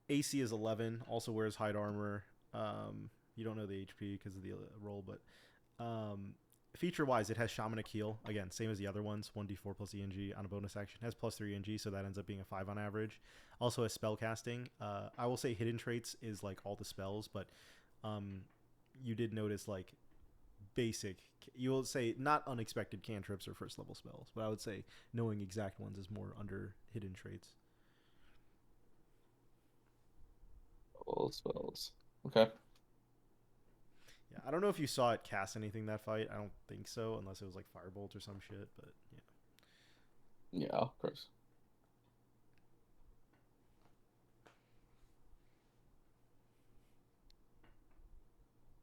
AC is 11. Also wears hide armor. You don't know the HP because of the roll, but feature-wise, it has Shamanic Heal. Again, same as the other ones. 1d4 plus ENG on a bonus action. Has plus 3 ENG, so that ends up being a 5 on average. Also has spell casting. I will say hidden traits is like all the spells, but you did notice like basic. You will say not unexpected cantrips or first level spells, but I would say knowing exact ones is more under hidden traits. All spells. Okay. Yeah, I don't know if you saw it cast anything that fight. I don't think so, unless it was like Firebolt or some shit, but yeah. Yeah, of course.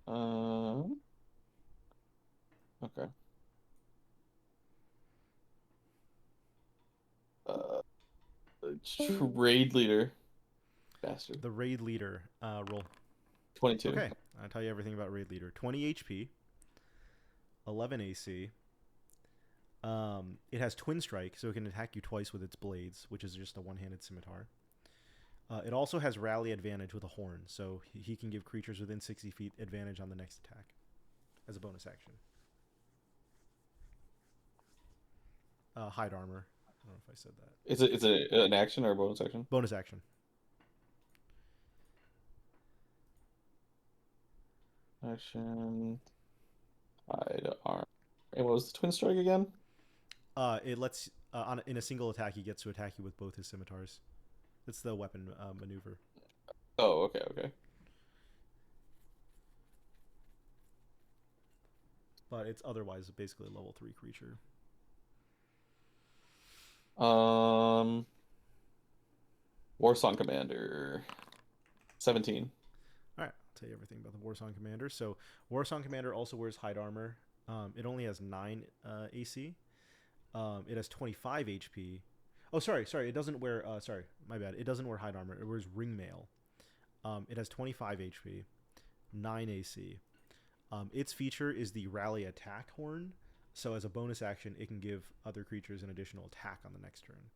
Okay. Uh, Raid leader. Bastard. The raid leader. Roll. 22. Okay, I'll tell you everything about raid leader. 20 HP, 11 AC. It has twin strike, so it can attack you twice with its blades, which is just a one-handed scimitar. It also has rally advantage with a horn, so he can give creatures within 60 feet advantage on the next attack as a bonus action. Hide armor. I don't know if I said that. It's an action or a bonus action? Bonus action. Action. Hide arm. And what was the twin strike again? It lets in a single attack he gets to attack you with both his scimitars. It's the weapon maneuver. Oh, okay, okay. But it's otherwise basically a level 3 creature. Warsong Commander. 17. All right, I'll tell you everything about the Warsong Commander. So Warsong Commander also wears hide armor. It only has 9 AC. It has 25 HP. Oh, sorry. It doesn't wear. Sorry, my bad. It doesn't wear hide armor. It wears ring mail. It has 25 HP, 9 AC. Its feature is the rally attack horn. So as a bonus action, it can give other creatures an additional attack on the next turn.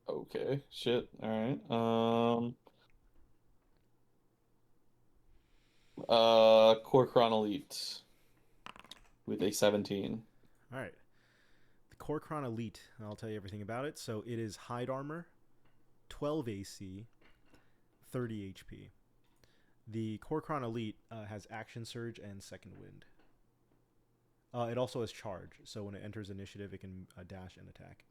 Okay, shit. All right. Kor'kron Elite with a 17. All right. The Kor'kron Elite, and I'll tell you everything about it. So it is hide armor, 12 AC, 30 HP. The Kor'kron Elite has action surge and second wind. It also has charge, so when it enters initiative, it can dash and attack.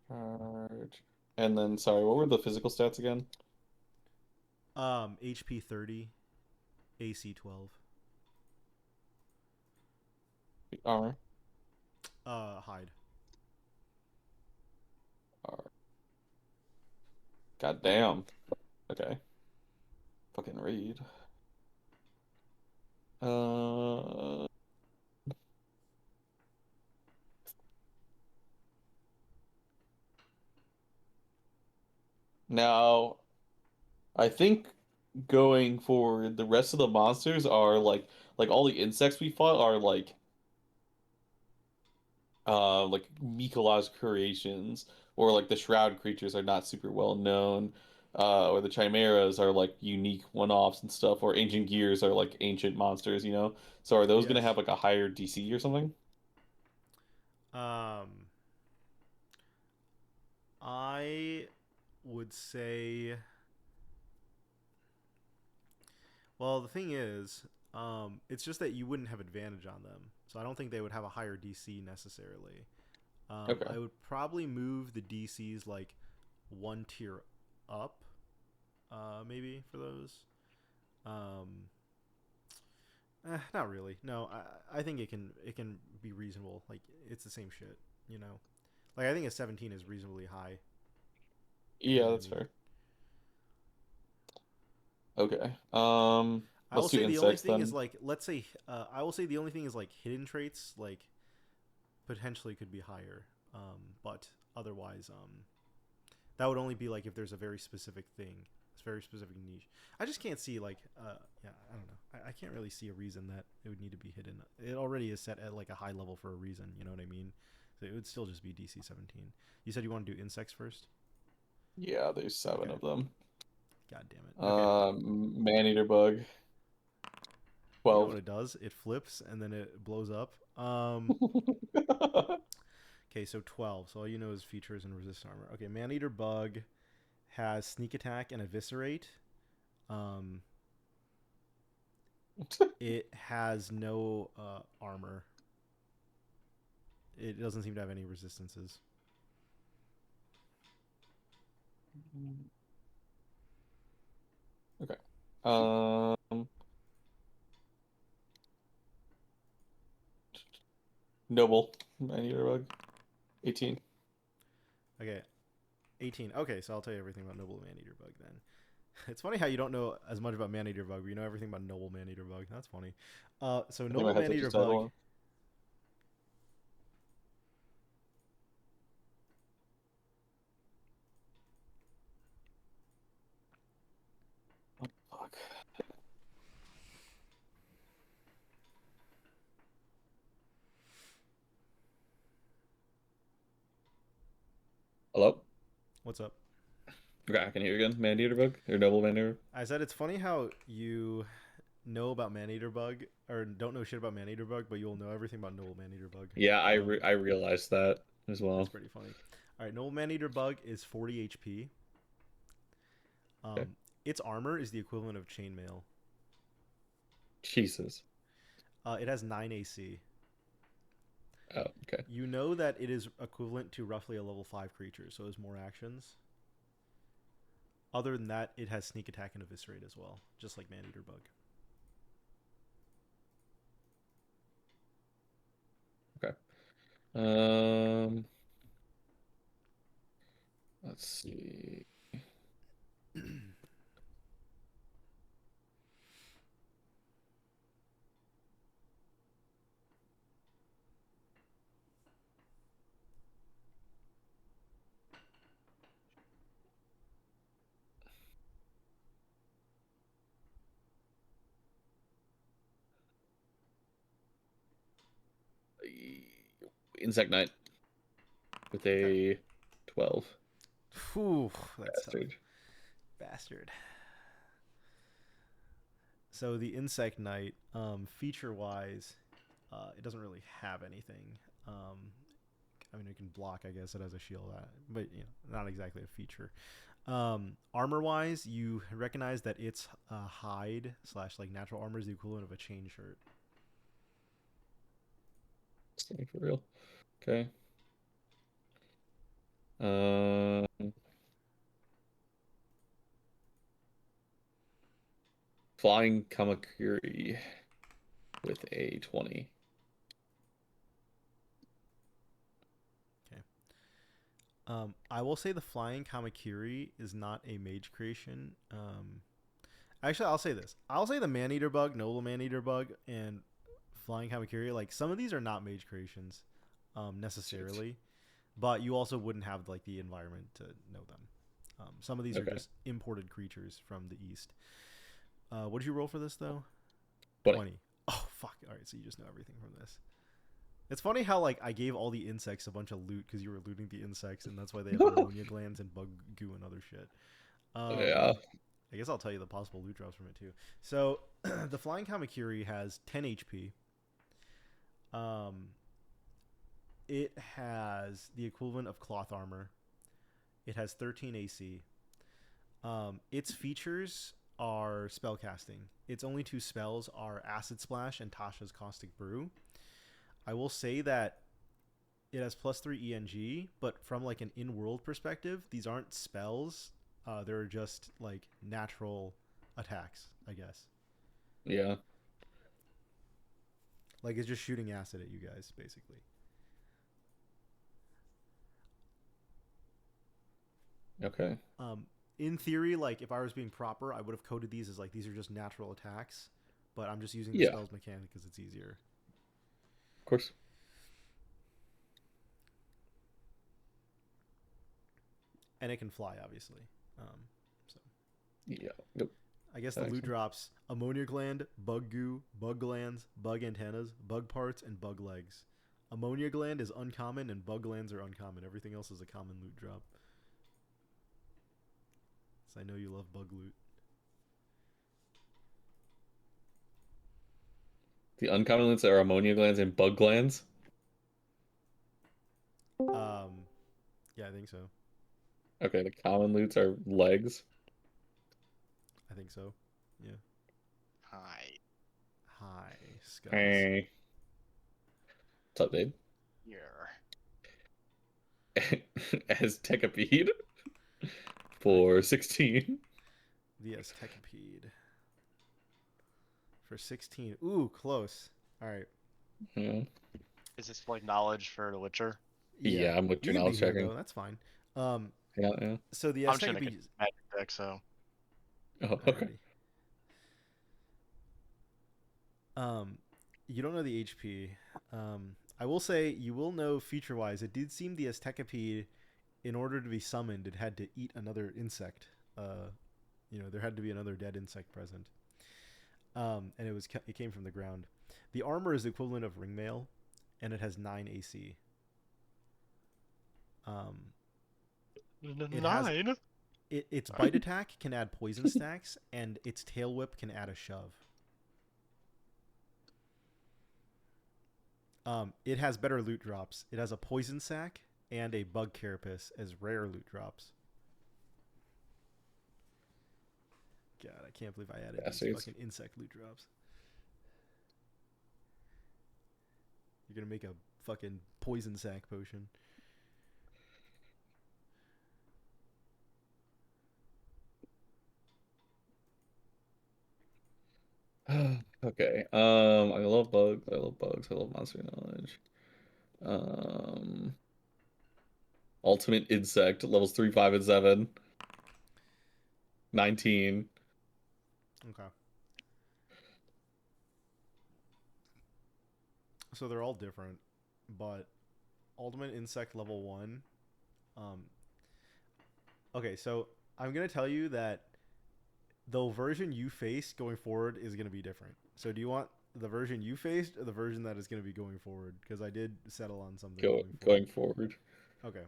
Charge. And then, sorry, what were the physical stats again? HP 30, AC 12. Armor. Hide. God damn. Okay. Fucking read. Now, I think going forward, the rest of the monsters are like all the insects we fought are like mycological creations, or like the shroud creatures are not super well known, or the chimeras are like unique one-offs and stuff, or ancient gears are like ancient monsters, you know? So are those gonna Yes. have like a higher DC or something? I would say. Well, the thing is, it's just that you wouldn't have advantage on them, so I don't think they would have a higher DC necessarily. Okay. I would probably move the DCs like one tier up, maybe for those. Not really. No, I think it can be reasonable. Like it's the same shit, you know. Like I think a 17 is reasonably high. You know Yeah, what I that's mean? fair. Okay. I will Let's do say the only insects thing then. is like let's say I will say the only thing is like hidden traits like potentially could be higher, but otherwise that would only be like if there's a very specific thing, it's very specific niche. I just can't see like yeah, I don't know. I can't really see a reason that it would need to be hidden. It already is set at like a high level for a reason. You know what I mean? So it would still just be DC 17. You said you want to do insects first. Yeah, there's 7 Okay. of them. God damn it. Okay. Man-eater bug. You know 12. what it does? It flips and then it blows up. Okay, so 12. So all you know is features and resist armor. Okay, man-eater bug has sneak attack and eviscerate. It has no armor. It doesn't seem to have any resistances. Okay. Noble. Man-eater bug. 18. Okay, 18. Okay, so I'll tell you everything about noble man-eater bug then. It's funny how you don't know as much about man-eater bug, but you know everything about noble man-eater bug. That's funny. So I think noble my headset man-eater just died. Hold bug. on. Fuck. Hello? What's up? Okay, I can hear you again. Man-eater bug? Or noble man-eater? I said it's funny how you know about man-eater bug or don't know shit about man-eater bug, but you'll know everything about noble man-eater bug. Yeah, I realized that as well. That's pretty funny. All right, noble man-eater bug is 40 HP. Okay. Its armor is the equivalent of chainmail. Jesus. It has 9 AC. Oh, okay. You know that it is equivalent to roughly a level 5 creature, so it has more actions. Other than that, it has sneak attack and eviscerate as well, just like man-eater bug. Okay. Let's see. Insect Knight with Okay. a 12. Whew, that's tough. Bastard. Bastard. So the Insect Knight, feature-wise, it doesn't really have anything. I mean, it can block, I guess. It has a shield, but not exactly a feature. Armor-wise, you recognize that its hide / like natural armor is the equivalent of a chain shirt. Staying for real. Okay. Um, Flying Kamakuri with a 20. Okay. I will say the Flying Kamakiri is not a mage creation. Actually, I'll say this. I'll say the Man-Eater bug, Noble Man-Eater bug, and Flying Kamakiri, like, some of these are not mage creations necessarily, but you also wouldn't have, like, the environment to know them. Some of these are just imported creatures from the east. What did you roll for this, though? 20. Oh, fuck. All right, so you just know everything from this. It's funny how, like, I gave all the insects a bunch of loot because you were looting the insects, and that's why they have ammonia glands and bug goo and other shit. Yeah. I guess I'll tell you the possible loot drops from it, too. So, the Flying Kamakiri has 10 HP. It has the equivalent of cloth armor. It has 13 AC. Its features are spellcasting. Its only 2 spells are Acid Splash and Tasha's Caustic Brew. I will say that it has +3 ENG, but from like an in-world perspective, these aren't spells. They're just like natural attacks, I guess. Yeah. Like it's just shooting acid at you guys, basically. Okay. In theory, like if I was being proper, I would have coded these as like these are just natural attacks, but I'm just using the spells mechanic because it's easier. Of course. And it can fly, obviously. So Yeah. Yep. I guess the loot drops: ammonia gland, bug goo, bug glands, bug antennas, bug parts, and bug legs. Ammonia gland is uncommon, and bug glands are uncommon. Everything else is a common loot drop. So I know you love bug loot. The uncommon loots are ammonia glands and bug glands. Yeah, I think so. Okay, the common loots are legs. I think so. Yeah. Hi. Hi, Scuzz. Hey. What's up, babe? Here. As Tekapede for 16. The Aztecapede. For 16. Ooh, close. All right. Yeah. Is this like knowledge for The Witcher? Yeah, I'm with you your can be knowledge here checking. though. That's fine. Um, Yeah. so the I'm just gonna get Azteca magic deck, so Oh, okay. Alrighty. You don't know the HP. I will say you will know feature-wise. It did seem the Aztecapede, in order to be summoned, it had to eat another insect. There had to be another dead insect present. And it came from the ground. The armor is the equivalent of ringmail, and it has 9 AC. It has 9. its bite attack can add poison stacks, and its tail whip can add a shove. It has better loot drops. It has a poison sack and a bug carapace as rare loot drops. God, I can't believe I added these fucking insect loot drops. You're gonna make a fucking poison sack potion. Okay. I love bugs. I love bugs. I love monster knowledge. Um, ultimate insect levels 3, 5, and 7. 19. Okay. So they're all different, but ultimate insect level 1. Okay, so I'm gonna tell you that the version you face going forward is gonna be different. So do you want the version you faced or the version that is gonna be going forward? Because I did settle on something Going forward. Okay.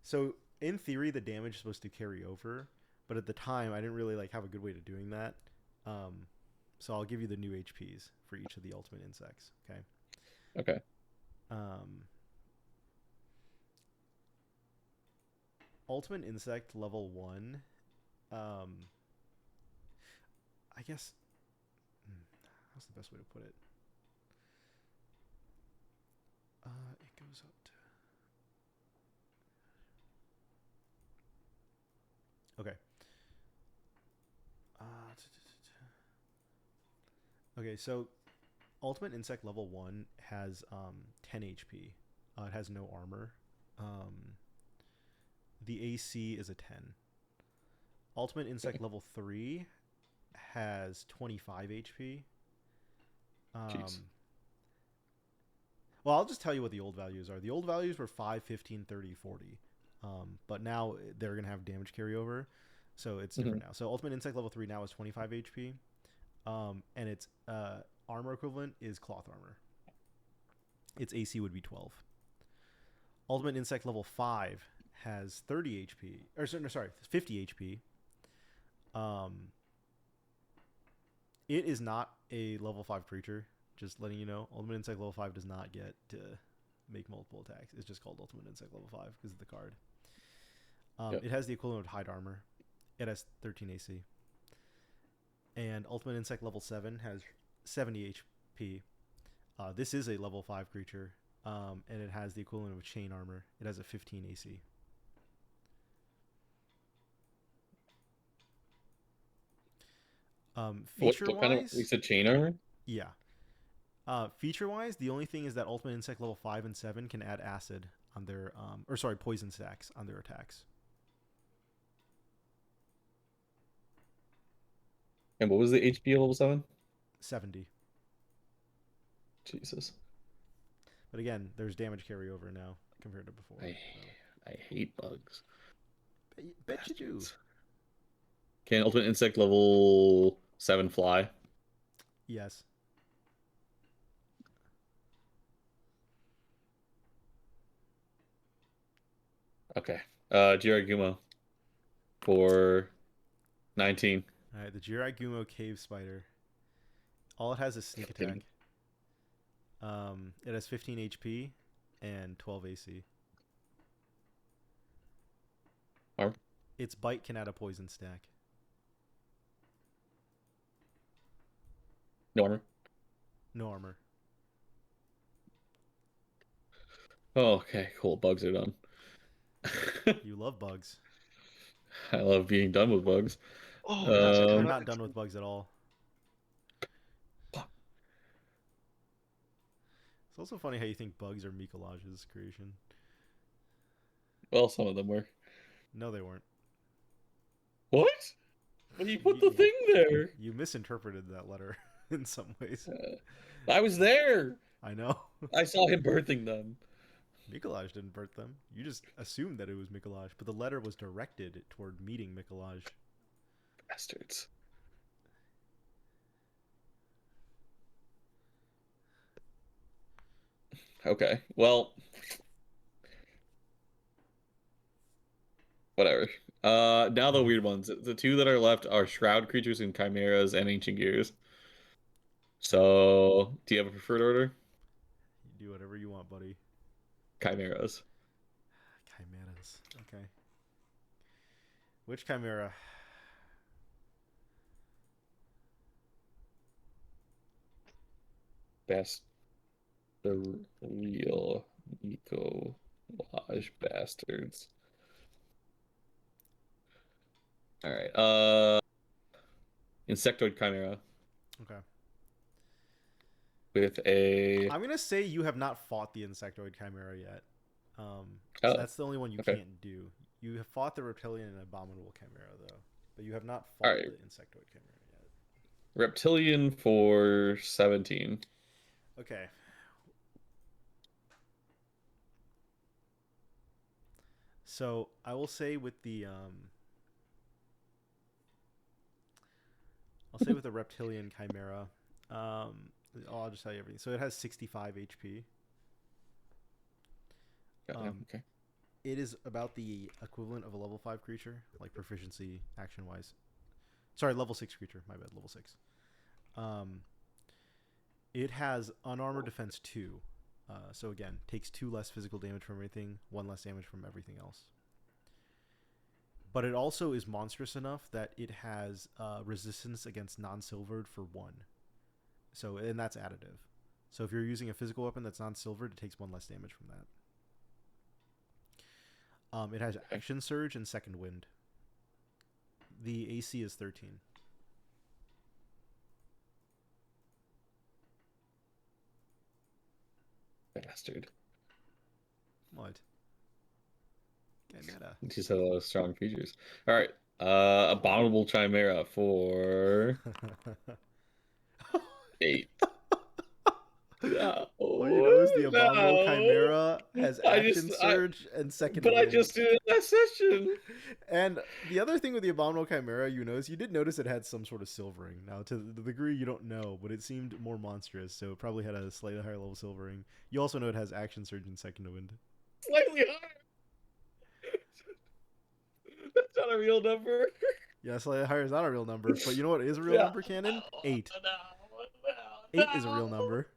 So in theory, the damage is supposed to carry over, but at the time, I didn't really have a good way of doing that. So I'll give you the new HPs for each of the ultimate insects. Okay. Okay. Ultimate insect level 1. I guess. How's the best way to put it? It goes up to. Okay. Okay, so Ultimate Insect level 1 has 10 HP. It has no armor. The AC is a 10. Ultimate Insect level 3 has 25 HP. Jeez. Well, I'll just tell you what the old values are. The old values were 5, 15, 30, 40. But now they're going to have damage carryover. So it's different now. So Ultimate Insect level 3 now is 25 HP. And its armor equivalent is cloth armor. Its AC would be 12. Ultimate Insect level 5 has 30 HP. Or sorry, 50 HP. It is not a level 5 creature. Just letting you know. Ultimate Insect level 5 does not get to make multiple attacks. It's just called Ultimate Insect level 5 because of the card. It has the equivalent of hide armor. It has 13 AC. And Ultimate Insect level 7 has 70 HP. This is a level 5 creature. And it has the equivalent of chain armor. It has a 15 AC. Feature-wise... What kind of... You said chain armor? Yeah. Feature-wise, the only thing is that Ultimate Insect level 5 and 7 can add acid on their... poison stacks on their attacks. And what was the HP level 7? 70. Jesus. But again, there's damage carryover now compared to before. I hate bugs. Bet you do. Can Ultimate Insect level 7 fly? Yes. Okay. Jiragumo for 19. All right, the Jiragumo Cave Spider. All it has is sneak attack. It has 15 HP and 12 AC. Arm? Its bite can add a poison stack. No armor? No armor. Oh, okay, cool. Bugs are done. You love bugs. I love being done with bugs. I'm not done with bugs at all. It's also funny how you think bugs are Mikolage's creation. Well, some of them were. No, they weren't. What? But he put the You- thing there. You misinterpreted that letter in some ways. I was there. I know. I saw him birthing them. Mikolaj didn't birth them. You just assumed that it was Mikolaj, but the letter was directed toward meeting Mikolaj. Bastards. Okay, well, whatever. Now the weird ones. The two that are left are shroud creatures and chimeras and ancient gears. So, do you have a preferred order? You do whatever you want, buddy. Chimeras. Chimeras. Okay. Which chimera? Best. The real Nico-Lage bastards. All right. Insectoid chimera Okay. with a. I'm gonna say you have not fought the insectoid chimera yet. So Oh, that's the only one you okay. can't do. You have fought the reptilian and abominable chimera though, but you have not fought Alright. the insectoid chimera yet. Reptilian for 17. Okay. So I will say with the I'll say with the reptilian chimera, I'll just tell you everything. So it has 65 HP. Okay. It is about the equivalent of a level 5 creature, like proficiency action wise. Sorry, level 6 creature. My bad, level 6. It has unarmored defense 2. So again, takes 2 less physical damage from everything, 1 less damage from everything else. But it also is monstrous enough that it has resistance against non-silvered for 1. So, and that's additive. So if you're using a physical weapon that's non-silvered, it takes 1 less damage from that. It has Action Surge and Second Wind. The AC is 13. Bastard. What? Chimera. Just have a lot of strong features. All right. Abominable chimera for 8. No, All you know is the abominable no. chimera has Action Surge and Second But Wind. I just did it last session. And the other thing with the abominable chimera, you know, is you did notice it had some sort of silvering. Now, to the degree you don't know, but it seemed more monstrous, so it probably had a slightly higher level silvering. You also know it has Action Surge and Second Wind. Slightly higher. That's not a real number. Yeah, slightly higher is not a real number, but you know what is a real number, Cannon? 8. 8 is a real number.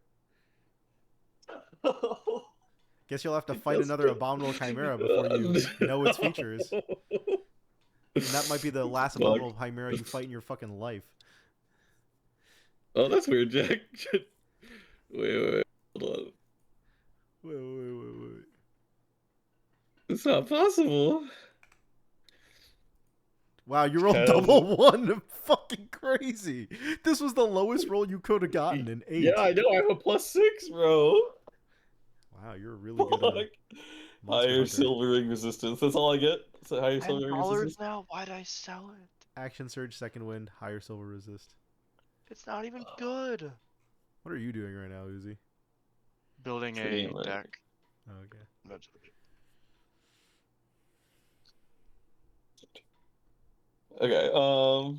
Guess you'll have to fight another abominable chimera before you know its features. And that might be the last abominable chimera you fight in your fucking life. Oh, that's weird, Jack. Wait, hold on. Wait. It's not possible. Wow, you rolled double 1. Fucking crazy. This was the lowest roll you could have gotten in 8. Yeah, I know. I have a +6, bro. Wow, you're a really good monster Higher hunter. silvering resistance. That's all I get. So higher silvering $10 resistance. now? Why'd I sell it? Action Surge, Second Wind, higher silver resist. It's not even good. What are you doing right now, Uzi? Building a Same, right. deck. Oh, okay. That's Okay. Oh,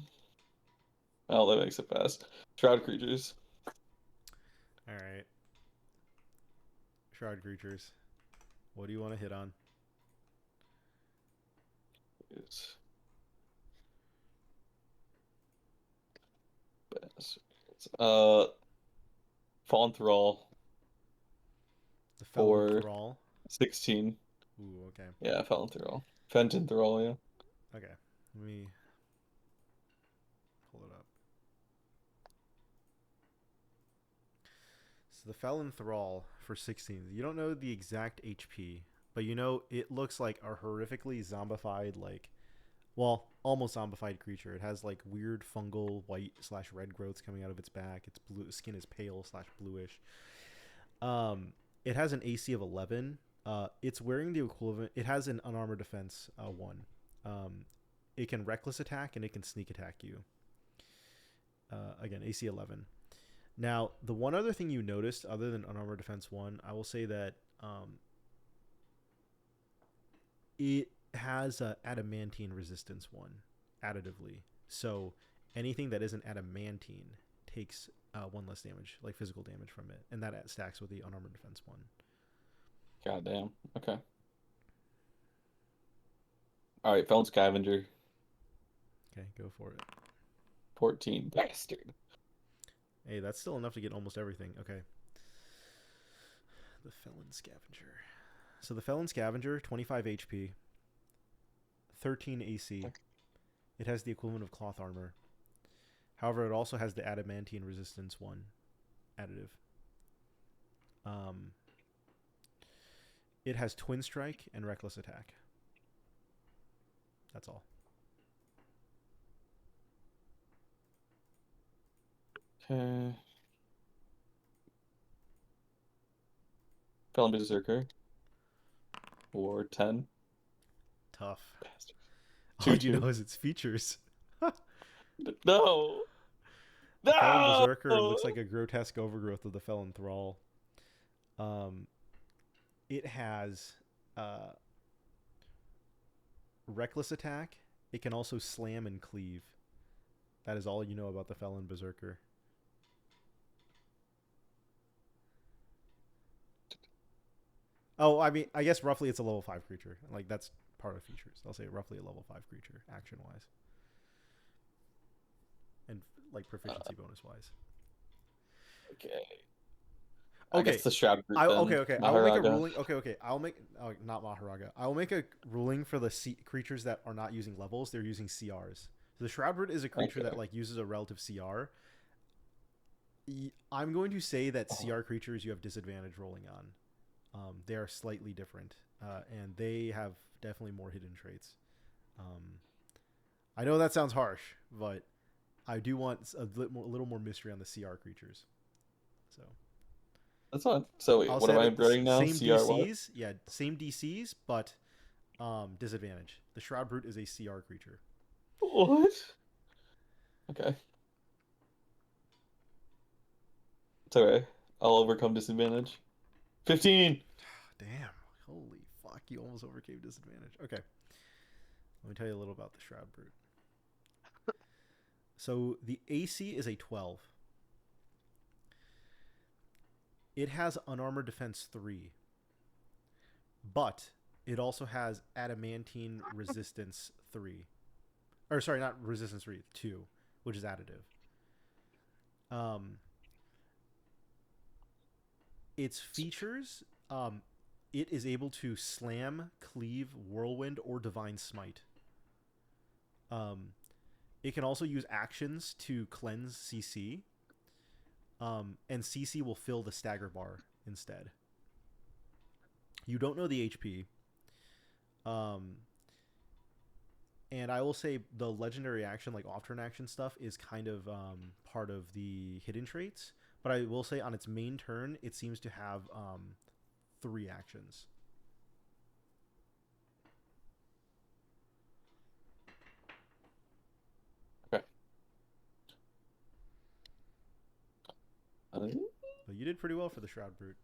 that makes it fast. Shroud creatures. Alright. Shroud creatures. What do you want to hit on? Yes. Fallen Thrall The Felon For- Thrall. 16. Ooh, okay. Yeah, Fallen Thrall. Fenton Thrall, yeah. Okay. Let me pull it up. So the Felon Thrall for 16. You don't know the exact HP, but you know it looks like a horrifically zombified, like, well, almost zombified creature. It has like weird fungal white/red growths coming out of its back. Its blue skin is pale/bluish. It has an AC of 11. It's wearing the equivalent. It has an unarmored defense 1. It can reckless attack and it can sneak attack you. Again, AC 11. Now, the one other thing you noticed, other than unarmored defense 1, I will say that it has adamantine resistance 1 additively. So anything that isn't adamantine takes 1 less damage, like physical damage from it, and that stacks with the unarmored defense 1. Goddamn. Okay. All right, Felon Scavenger. Okay, go for it. 14. Bastard. Hey, that's still enough to get almost everything. Okay. The Felon Scavenger. So the Felon Scavenger, 25 HP, 13 AC. Okay. It has the equivalent of cloth armor. However, it also has the adamantine resistance 1 additive. It has twin strike and reckless attack. That's all. Okay. Felon Berserker. War 10. Tough. Bastard. All you 2/2. know is its features. No! The Felon No! Berserker looks like a grotesque overgrowth of the Felon Thrall. It has reckless attack. It can also slam and cleave. That is all you know about the Felon Berserker. Oh, I mean, I guess roughly it's a level 5 creature. Like, that's part of features. I'll say roughly a level 5 creature, action-wise. And, like, proficiency bonus-wise. Okay. I Okay. guess the Shroud Group Okay. I will make a ruling. Okay. I'll make... Oh, not Maharaga. I will make a ruling for the creatures that are not using levels. They're using CRs. So the Shroud Root is a creature that, like, uses a relative CR. I'm going to say that CR creatures you have disadvantage rolling on. They are slightly different, and they have definitely more hidden traits. I know that sounds harsh, but I do want a little more mystery on the CR creatures. So That's fine. So wait, I'll what say am I that writing now? same CR what? DCs, yeah, same DCs, but disadvantage. The Shroud Brute is a CR creature. What? Okay. It's okay. I'll overcome disadvantage. 15! Damn. Holy fuck, you almost overcame disadvantage. Okay. Let me tell you a little about the Shroud Brute. So the AC is a 12. It has unarmored defense 3. But it also has adamantine resistance 3. Or sorry, not resistance 3, 2, which is additive. Its features, it is able to slam, cleave, whirlwind, or divine smite. It can also use actions to cleanse CC. And CC will fill the stagger bar instead. You don't know the HP. And I will say the legendary action, like off-turn action stuff, is kind of part of the hidden traits. But I will say on its main turn, it seems to have 3 actions. Okay. But you did pretty well for the Shroud Brute.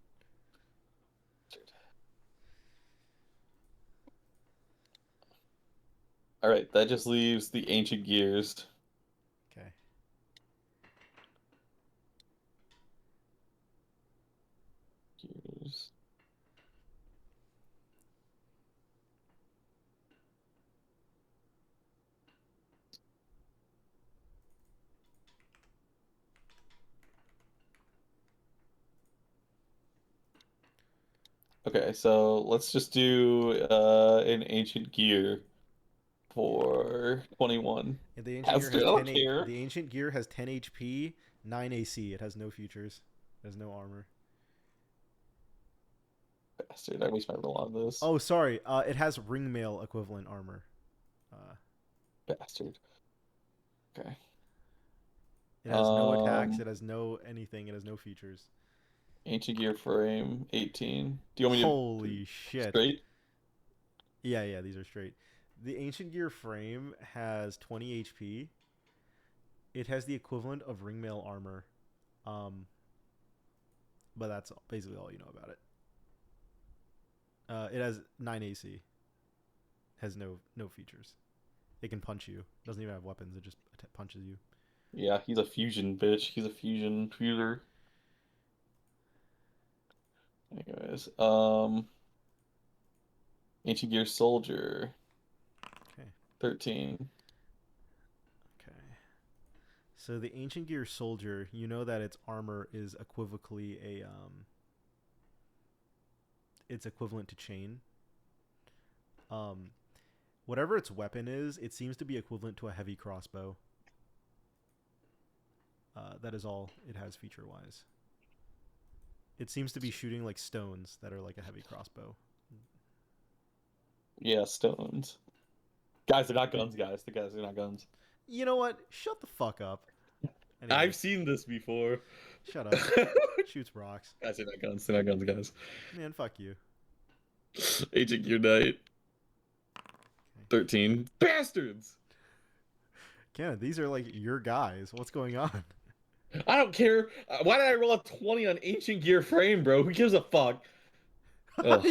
Alright, that just leaves the Ancient Gears. Okay. Gears. Okay, so let's just do an Ancient Gear for 21. And the ancient gear Bastard, has I don't 10 care. The ancient gear has 10 HP, 9 AC. It has no features. It has no armor. Bastard, I waste my roll on this. Oh, sorry. It has ringmail equivalent armor. Bastard. Okay. It has no attacks. It has no anything. It has no features. Ancient gear frame 18. Do you want me Holy to shit. straight? Yeah, these are straight. The Ancient Gear frame has 20 HP. It has the equivalent of ringmail armor. But that's basically all you know about it. It has 9 AC. Has no features. It can punch you. Doesn't even have weapons. It just punches you. Yeah, he's a fusion bitch. He's a fusion fuser. Anyways, Ancient Gear Soldier. Okay. 13. Okay. So the Ancient Gear Soldier, you know that its armor is equivocally a it's equivalent to chain. Whatever its weapon is, it seems to be equivalent to a heavy crossbow. That is all it has feature-wise. It seems to be shooting like stones that are like a heavy crossbow. Yeah, stones. Guys, they're not guns, guys. The guys are not guns. You know what? Shut the fuck up. Anyway, I've seen this before. shut up. Shoots rocks. Guys, they're not guns. They're not guns, guys. Man, fuck you. Agent Gear Knight. 13. Bastards! Ken, these are like your guys. What's going on? I don't care. Why did I roll a 20 on Ancient Gear frame, bro? Who gives a fuck? Ugh.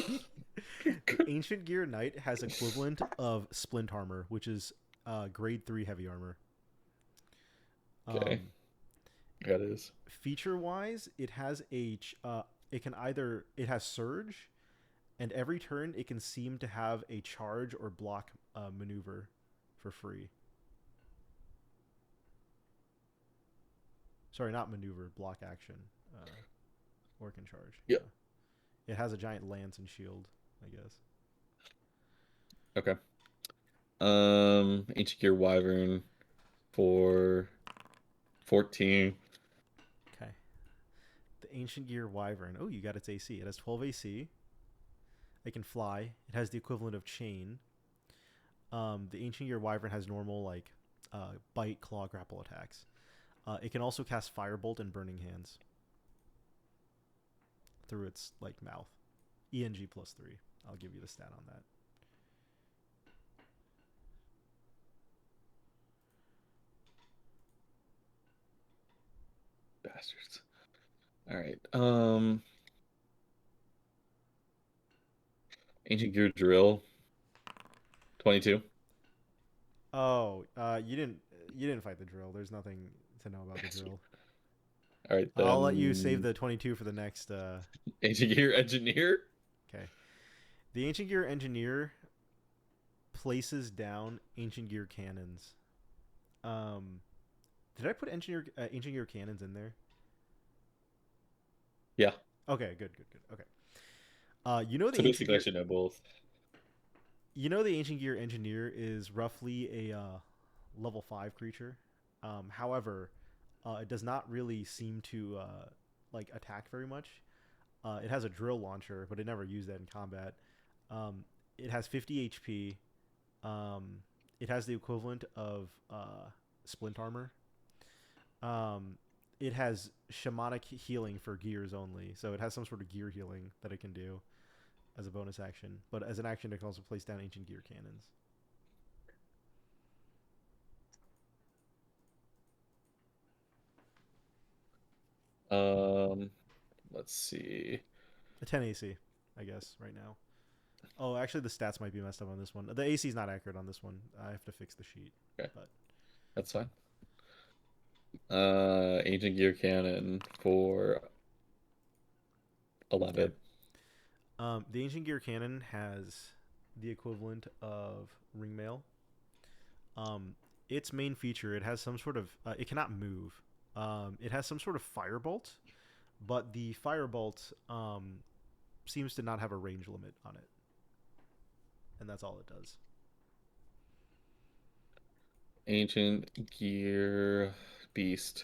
The Ancient Gear Knight has equivalent of splint armor, which is grade 3 heavy armor. Okay. That is. Feature wise, it has it has surge, and every turn it can seem to have a charge or block maneuver for free. Sorry, not maneuver, block action, or can charge. Yep. It has a giant lance and shield, I guess. Okay. Ancient Gear Wyvern for 14. Okay. The Ancient Gear Wyvern. Oh, you got its AC. It has 12 AC. It can fly. It has the equivalent of chain. The Ancient Gear Wyvern has normal bite, claw, grapple attacks. It can also cast Firebolt and Burning Hands through its mouth. ENG +3. I'll give you the stat on that. Bastards. All right. Ancient Gear Drill. 22. Oh, you didn't fight the drill. There's nothing to know about the drill. All right, then. I'll let you save the 22 for the next. Ancient Gear Engineer. Okay. The Ancient Gear Engineer places down Ancient Gear cannons. Did I put Ancient Gear cannons in there? Yeah. Okay, good. Okay. You know the So Ancient basically, Gear, I should know both. you know the Ancient Gear Engineer is roughly a level 5 creature. However, it does not really seem to attack very much. It has a drill launcher, but it never used that in combat. It has 50 HP. It has the equivalent of splint armor. It has shamanic healing for gears only, so it has some sort of gear healing that it can do as a bonus action. But as an action, it can also place down Ancient Gear cannons. Let's see. A 10 AC, I guess, right now. Oh, actually, the stats might be messed up on this one. The AC is not accurate on this one. I have to fix the sheet. Okay. But That's fine. Ancient Gear Cannon for 11. the Ancient Gear Cannon has the equivalent of ringmail. Its main feature, it has some sort of... it cannot move. It has some sort of firebolt, but the firebolt seems to not have a range limit on it. And that's all it does. Ancient Gear Beast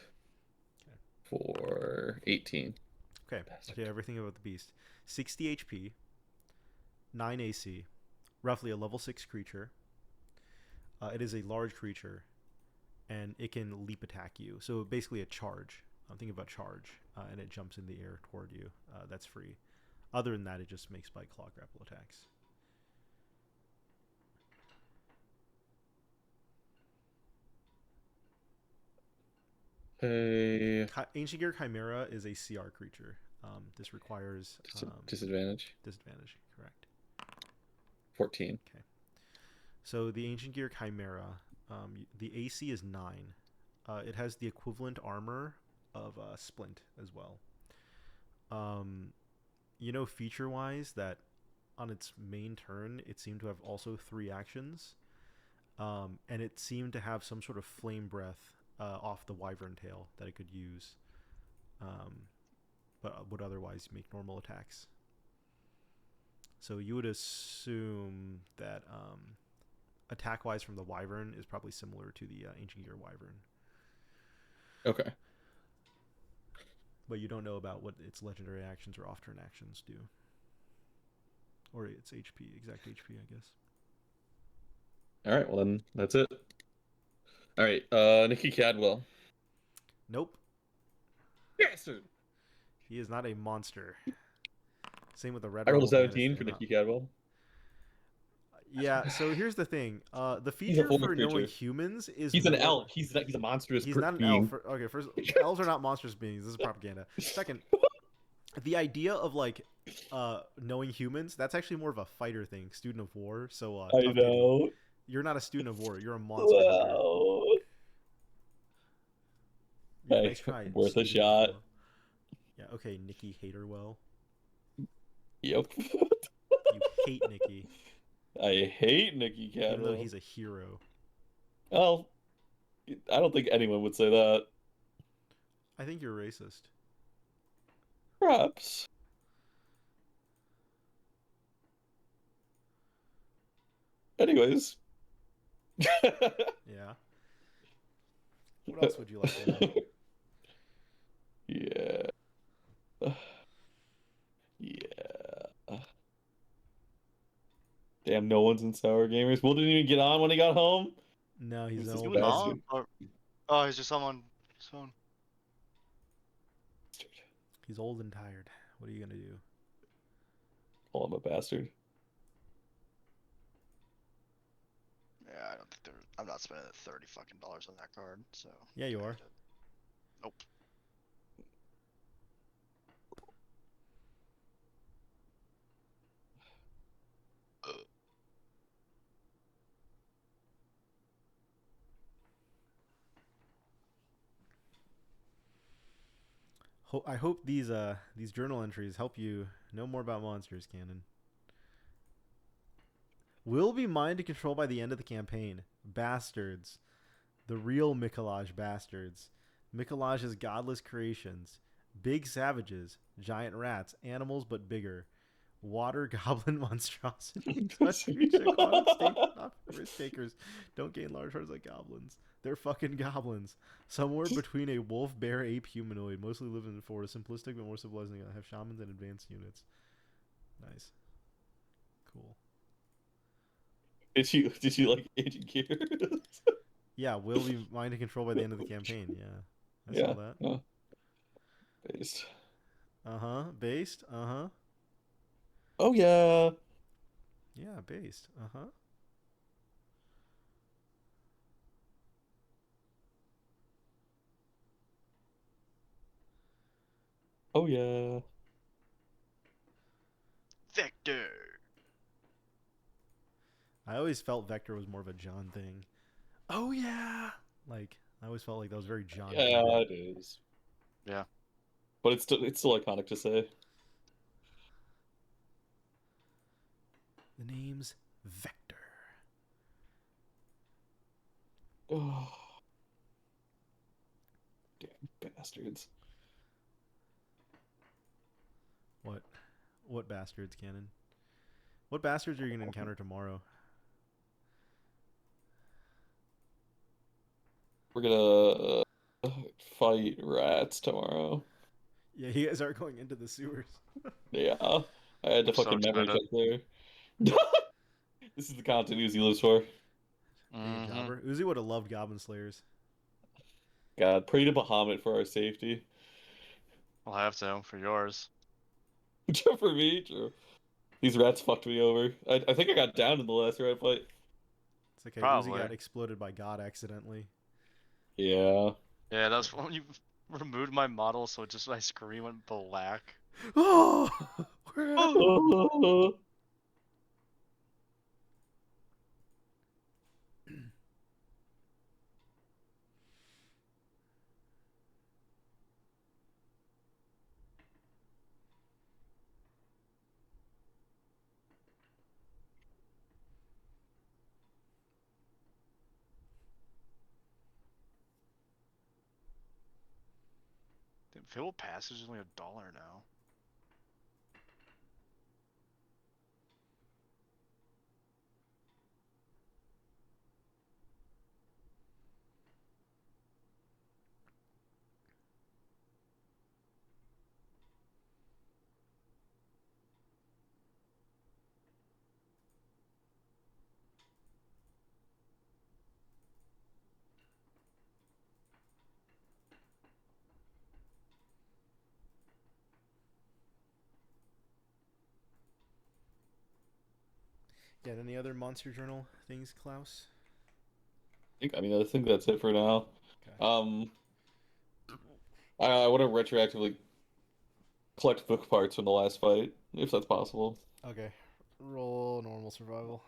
for 18. Okay. Bastard. Okay, everything about the beast. 60 HP, 9 AC, roughly a level 6 creature. It is a large creature, and it can leap attack you. So basically a charge. I'm thinking about charge, and it jumps in the air toward you. That's free. Other than that, it just makes bite, claw, grapple attacks. Hey, Ancient Gear Chimera is a CR creature. This requires disadvantage. disadvantage. Correct. 14. Okay. So the Ancient Gear Chimera, the AC is 9. It has the equivalent armor of Splint as well. Feature-wise, that on its main turn, it seemed to have also 3 actions, and it seemed to have some sort of flame breath off the wyvern tail that it could use, but would otherwise make normal attacks. So you would assume that attack-wise from the wyvern is probably similar to the Ancient Gear wyvern. Okay. But you don't know about what its legendary actions or off-turn actions do. Or its HP, exact HP, I guess. All right. Well, then that's it. All right. Nikki Cadwell. Nope. Bastard. He is not a monster. Same with the red. I rolled a Rebel 17 Bandits, for they're not. Nikki Cadwell. Yeah, so here's the thing. The He's a feature former for knowing creature. humans is He's an more- elf. He's a monstrous He's not an being. elf. Okay, first, elves are not monstrous beings. This is propaganda. Second, the idea of knowing humans, that's actually more of a fighter thing, student of war. So I tough kitty. know. You're not a student of war. You're a monster hunter. Wow. Yeah, Hey, nice try. worth a student of shot. war. Yeah. Okay, Nikki Haterwell. Yep. You hate Nikki, I hate Nikki even though Cadwell. he's a hero. Well, I don't think anyone would say that. I think you're racist. Perhaps. Anyways. Yeah. What else would you like to know? Yeah. Yeah. Damn, no one's in Sour Gamers. Will didn't even get on when he got home. No, he's This an is old bad. man. Bastard. Oh, he's just on his phone. He's old and tired. What are you gonna do? Oh, I'm a bastard. Yeah, I don't think I'm not spending $30 fucking on that card. So Yeah, you are. Nope. I hope these journal entries help you know more about monsters, Cannon. Will be mine to control by the end of the campaign. Bastards. The real Mikolaj bastards. Mikolaj's godless creations. Big savages. Giant rats. Animals but bigger. Water goblin monstrosities. Risk takers don't gain large herds like goblins. They're fucking goblins. Somewhere between a wolf, bear, ape, humanoid. Mostly live in the forest. Simplistic but more civilizing. I have shamans and advanced units. Nice. Cool. Did you like Agent Gear? Yeah, will be mine to control by the end of the campaign. Yeah. I saw that. Yeah. Based. Uh-huh. Based. Uh-huh. Oh yeah. Yeah, based. Uh-huh. Oh yeah. Victor. I always felt Vector was more of a John thing. Oh yeah. Like I always felt like that was very John. Yeah, it is. Yeah. But it's still iconic to say. The name's Vector. Oh. Damn bastards. What bastards, Cannon? What bastards are you going to encounter tomorrow? We're gonna fight rats tomorrow. Yeah, you guys are going into the sewers. Yeah. I had to I'm so fucking memory check excited. there. This is the content Uzi lives for. Being a jobber. Uzi would have loved Goblin Slayers. God, pray to Bahamut for our safety. We'll have to for yours. True for me, true. These rats fucked me over. I think I got down in the last rat fight. It's okay. Uzi Probably. got exploded by God accidentally. Yeah. Yeah, that's when you removed my model, so just my screen went black. Oh, where Oh. Dude, Fabled Passage is only $1 now. Yeah, any other Monster Journal things, Klaus? I think that's it for now. Okay. I want to retroactively collect book parts from the last fight, if that's possible. Okay. Roll normal survival.